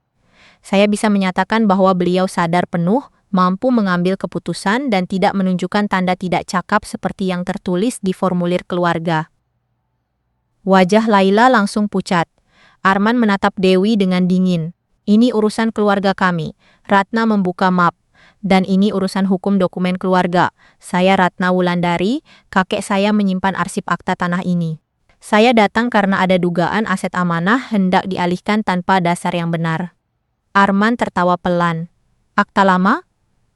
saya bisa menyatakan bahwa beliau sadar penuh, mampu mengambil keputusan dan tidak menunjukkan tanda tidak cakap seperti yang tertulis di formulir keluarga. Wajah Laila langsung pucat. Arman menatap Dewi dengan dingin. Ini urusan keluarga kami. Ratna membuka map. Dan ini urusan hukum dokumen keluarga. Saya Ratna Wulandari, kakek saya menyimpan arsip akta tanah ini. Saya datang karena ada dugaan aset amanah hendak dialihkan tanpa dasar yang benar. Arman tertawa pelan. Akta lama?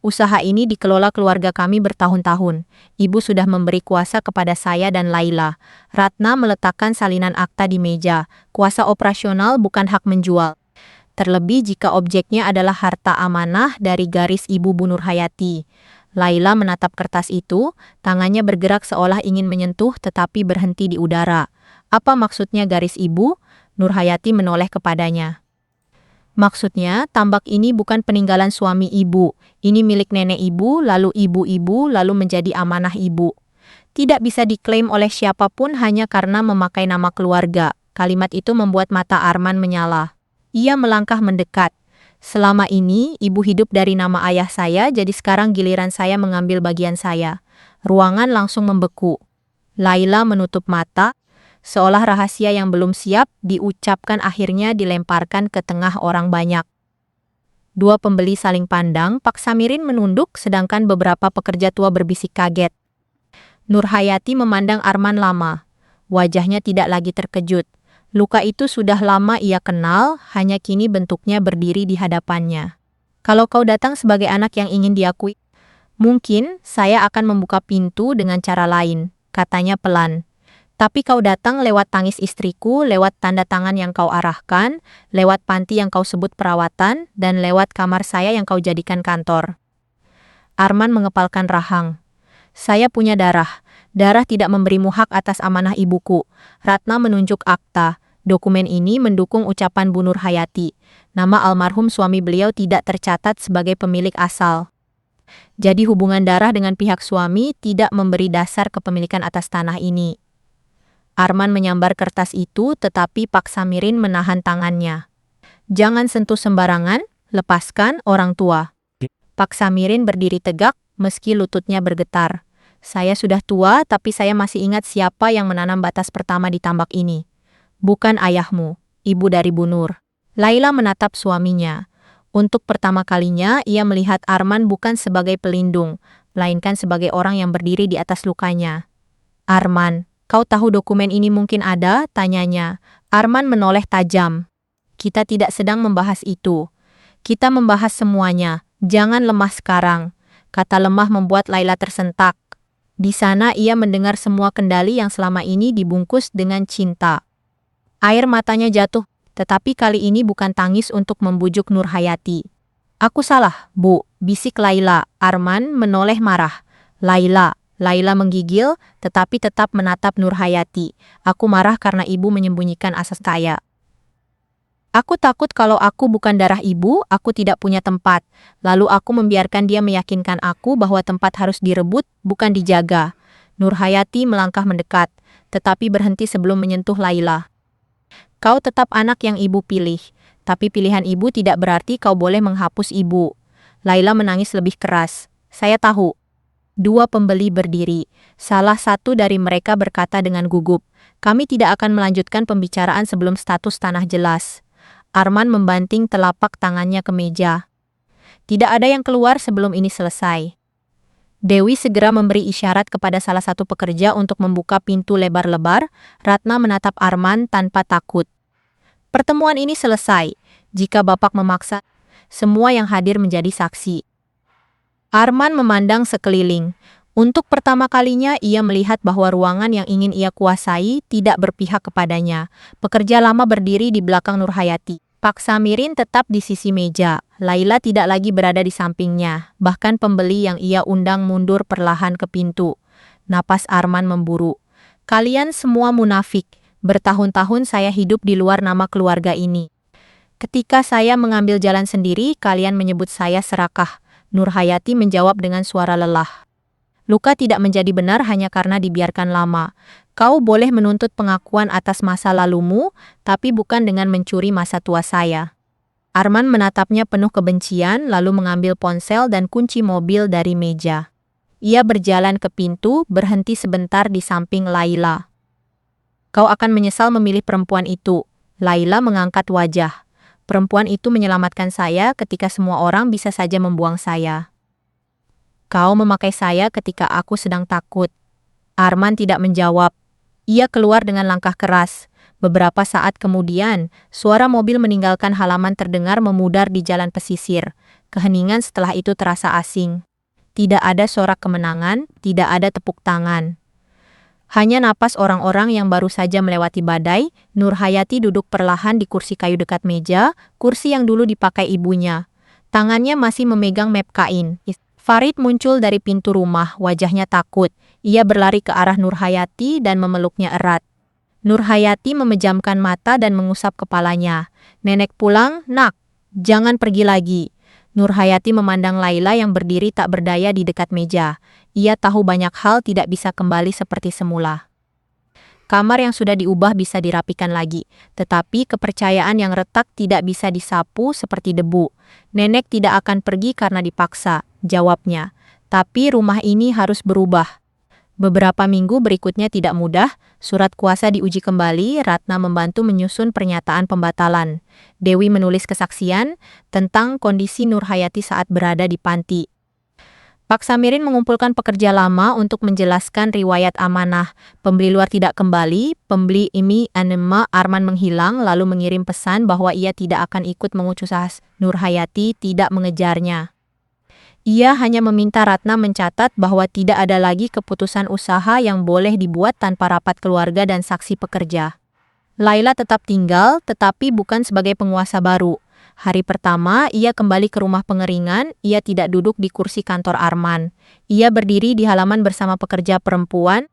Usaha ini dikelola keluarga kami bertahun-tahun. Ibu sudah memberi kuasa kepada saya dan Laila. Ratna meletakkan salinan akta di meja. Kuasa operasional bukan hak menjual. Terlebih jika objeknya adalah harta amanah dari garis Ibu Bu Nurhayati. Laila menatap kertas itu, tangannya bergerak seolah ingin menyentuh tetapi berhenti di udara. Apa maksudnya garis Ibu? Nurhayati menoleh kepadanya. Maksudnya, tambak ini bukan peninggalan suami ibu. Ini milik nenek ibu, lalu ibu-ibu, lalu menjadi amanah ibu. Tidak bisa diklaim oleh siapapun hanya karena memakai nama keluarga. Kalimat itu membuat mata Arman menyala. Ia melangkah mendekat. Selama ini, ibu hidup dari nama ayah saya, jadi sekarang giliran saya mengambil bagian saya. Ruangan langsung membeku. Laila menutup mata, seolah rahasia yang belum siap diucapkan akhirnya dilemparkan ke tengah orang banyak. Dua pembeli saling pandang, Pak Samirin menunduk sedangkan beberapa pekerja tua berbisik kaget. Nurhayati memandang Arman lama. Wajahnya tidak lagi terkejut. Luka itu sudah lama ia kenal, hanya kini bentuknya berdiri di hadapannya. Kalau kau datang sebagai anak yang ingin diakui, mungkin saya akan membuka pintu dengan cara lain, katanya pelan. Tapi kau datang lewat tangis istriku, lewat tanda tangan yang kau arahkan, lewat panti yang kau sebut perawatan, dan lewat kamar saya yang kau jadikan kantor. Arman mengepalkan rahang. Saya punya darah. Darah tidak memberimu hak atas amanah ibuku. Ratna menunjuk akta. Dokumen ini mendukung ucapan Bu Nurhayati. Nama almarhum suami beliau tidak tercatat sebagai pemilik asal. Jadi hubungan darah dengan pihak suami tidak memberi dasar kepemilikan atas tanah ini. Arman menyambar kertas itu, tetapi Pak Samirin menahan tangannya. Jangan sentuh sembarangan, lepaskan orang tua. Pak Samirin berdiri tegak, meski lututnya bergetar. Saya sudah tua, tapi saya masih ingat siapa yang menanam batas pertama di tambak ini. Bukan ayahmu, ibu dari Bu Nur. Laila menatap suaminya. Untuk pertama kalinya, ia melihat Arman bukan sebagai pelindung, melainkan sebagai orang yang berdiri di atas lukanya. Arman, kau tahu dokumen ini mungkin ada? Tanyanya. Arman menoleh tajam. Kita tidak sedang membahas itu. Kita membahas semuanya. Jangan lemah sekarang. Kata lemah membuat Laila tersentak. Di sana ia mendengar semua kendali yang selama ini dibungkus dengan cinta. Air matanya jatuh, tetapi kali ini bukan tangis untuk membujuk Nurhayati. Aku salah, Bu, bisik Laila. Arman menoleh marah. Laila menggigil, tetapi tetap menatap Nurhayati. Aku marah karena ibu menyembunyikan asas kaya. Aku takut kalau aku bukan darah ibu, aku tidak punya tempat. Lalu aku membiarkan dia meyakinkan aku bahwa tempat harus direbut, bukan dijaga. Nurhayati melangkah mendekat, tetapi berhenti sebelum menyentuh Laila. Kau tetap anak yang ibu pilih, tapi pilihan ibu tidak berarti kau boleh menghapus ibu. Laila menangis lebih keras. Saya tahu. Dua pembeli berdiri. Salah satu dari mereka berkata dengan gugup, kami tidak akan melanjutkan pembicaraan sebelum status tanah jelas. Arman membanting telapak tangannya ke meja. Tidak ada yang keluar sebelum ini selesai. Dewi segera memberi isyarat kepada salah satu pekerja untuk membuka pintu lebar-lebar. Ratna menatap Arman tanpa takut. Pertemuan ini selesai. Jika Bapak memaksa, semua yang hadir menjadi saksi. Arman memandang sekeliling. Untuk pertama kalinya ia melihat bahwa ruangan yang ingin ia kuasai tidak berpihak kepadanya. Pekerja lama berdiri di belakang Nurhayati. Pak Samirin tetap di sisi meja. Laila tidak lagi berada di sampingnya. Bahkan pembeli yang ia undang mundur perlahan ke pintu. Napas Arman memburu. Kalian semua munafik. Bertahun-tahun saya hidup di luar nama keluarga ini. Ketika saya mengambil jalan sendiri, kalian menyebut saya serakah. Nurhayati menjawab dengan suara lelah. Luka tidak menjadi benar hanya karena dibiarkan lama. Kau boleh menuntut pengakuan atas masa lalumu, tapi bukan dengan mencuri masa tua saya. Arman menatapnya penuh kebencian, lalu mengambil ponsel dan kunci mobil dari meja. Ia berjalan ke pintu, berhenti sebentar di samping Laila. Kau akan menyesal memilih perempuan itu. Laila mengangkat wajah. Perempuan itu menyelamatkan saya ketika semua orang bisa saja membuang saya. Kau memakai saya ketika aku sedang takut. Arman tidak menjawab. Ia keluar dengan langkah keras. Beberapa saat kemudian, suara mobil meninggalkan halaman terdengar memudar di jalan pesisir. Keheningan setelah itu terasa asing. Tidak ada sorak kemenangan, tidak ada tepuk tangan. Hanya napas orang-orang yang baru saja melewati badai. Nurhayati duduk perlahan di kursi kayu dekat meja, kursi yang dulu dipakai ibunya. Tangannya masih memegang map kain. Farid muncul dari pintu rumah, wajahnya takut. Ia berlari ke arah Nurhayati dan memeluknya erat. Nurhayati memejamkan mata dan mengusap kepalanya. Nenek pulang, nak, jangan pergi lagi. Nurhayati memandang Laila yang berdiri tak berdaya di dekat meja. Ia tahu banyak hal tidak bisa kembali seperti semula. Kamar yang sudah diubah bisa dirapikan lagi, tetapi kepercayaan yang retak tidak bisa disapu seperti debu. Nenek tidak akan pergi karena dipaksa, jawabnya. Tapi rumah ini harus berubah. Beberapa minggu berikutnya tidak mudah, surat kuasa diuji kembali, Ratna membantu menyusun pernyataan pembatalan. Dewi menulis kesaksian tentang kondisi Nurhayati saat berada di panti. Pak Samirin mengumpulkan pekerja lama untuk menjelaskan riwayat amanah. Pembeli luar tidak kembali, pembeli Imi Anema Arman menghilang lalu mengirim pesan bahwa ia tidak akan ikut mengucusah. Nurhayati tidak mengejarnya. Ia hanya meminta Ratna mencatat bahwa tidak ada lagi keputusan usaha yang boleh dibuat tanpa rapat keluarga dan saksi pekerja. Laila tetap tinggal, tetapi bukan sebagai penguasa baru. Hari pertama, ia kembali ke rumah pengeringan, ia tidak duduk di kursi kantor Arman. Ia berdiri di halaman bersama pekerja perempuan,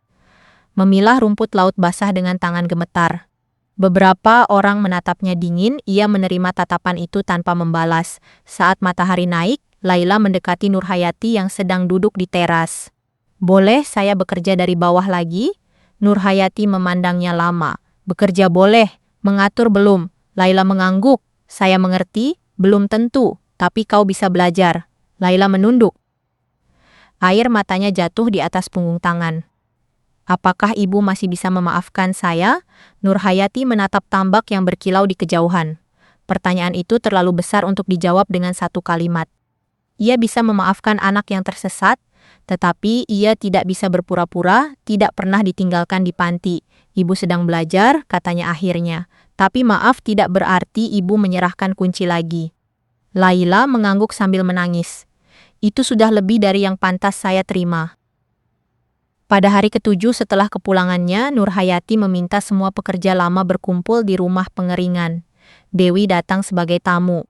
memilah rumput laut basah dengan tangan gemetar. Beberapa orang menatapnya dingin, ia menerima tatapan itu tanpa membalas. Saat matahari naik, Laila mendekati Nurhayati yang sedang duduk di teras. Boleh saya bekerja dari bawah lagi? Nurhayati memandangnya lama. Bekerja boleh, mengatur belum. Laila mengangguk. Saya mengerti, belum tentu, tapi kau bisa belajar. Laila menunduk. Air matanya jatuh di atas punggung tangan. Apakah ibu masih bisa memaafkan saya? Nurhayati menatap tambak yang berkilau di kejauhan. Pertanyaan itu terlalu besar untuk dijawab dengan satu kalimat. Ia bisa memaafkan anak yang tersesat, tetapi ia tidak bisa berpura-pura, tidak pernah ditinggalkan di panti. Ibu sedang belajar, katanya akhirnya. Tapi maaf tidak berarti ibu menyerahkan kunci lagi. Laila mengangguk sambil menangis. Itu sudah lebih dari yang pantas saya terima. Pada hari ke-7 setelah kepulangannya, Nurhayati meminta semua pekerja lama berkumpul di rumah pengeringan. Dewi datang sebagai tamu.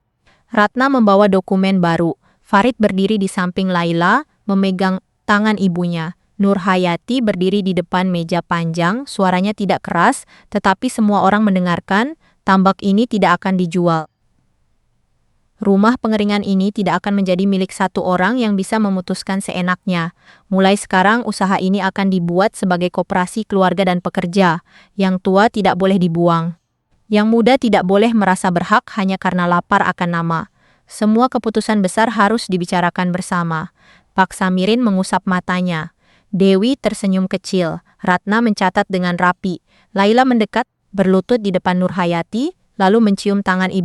Ratna membawa dokumen baru. Farid berdiri di samping Laila, memegang tangan ibunya. Nurhayati berdiri di depan meja panjang, suaranya tidak keras, tetapi semua orang mendengarkan, tambak ini tidak akan dijual. Rumah pengeringan ini tidak akan menjadi milik satu orang yang bisa memutuskan seenaknya. Mulai sekarang usaha ini akan dibuat sebagai koperasi keluarga dan pekerja. Yang tua tidak boleh dibuang. Yang muda tidak boleh merasa berhak hanya karena lapar akan nama. Semua keputusan besar harus dibicarakan bersama. Pak Samirin mengusap matanya. Dewi tersenyum kecil. Ratna mencatat dengan rapi. Laila mendekat, berlutut di depan Nurhayati, lalu mencium tangan ibu.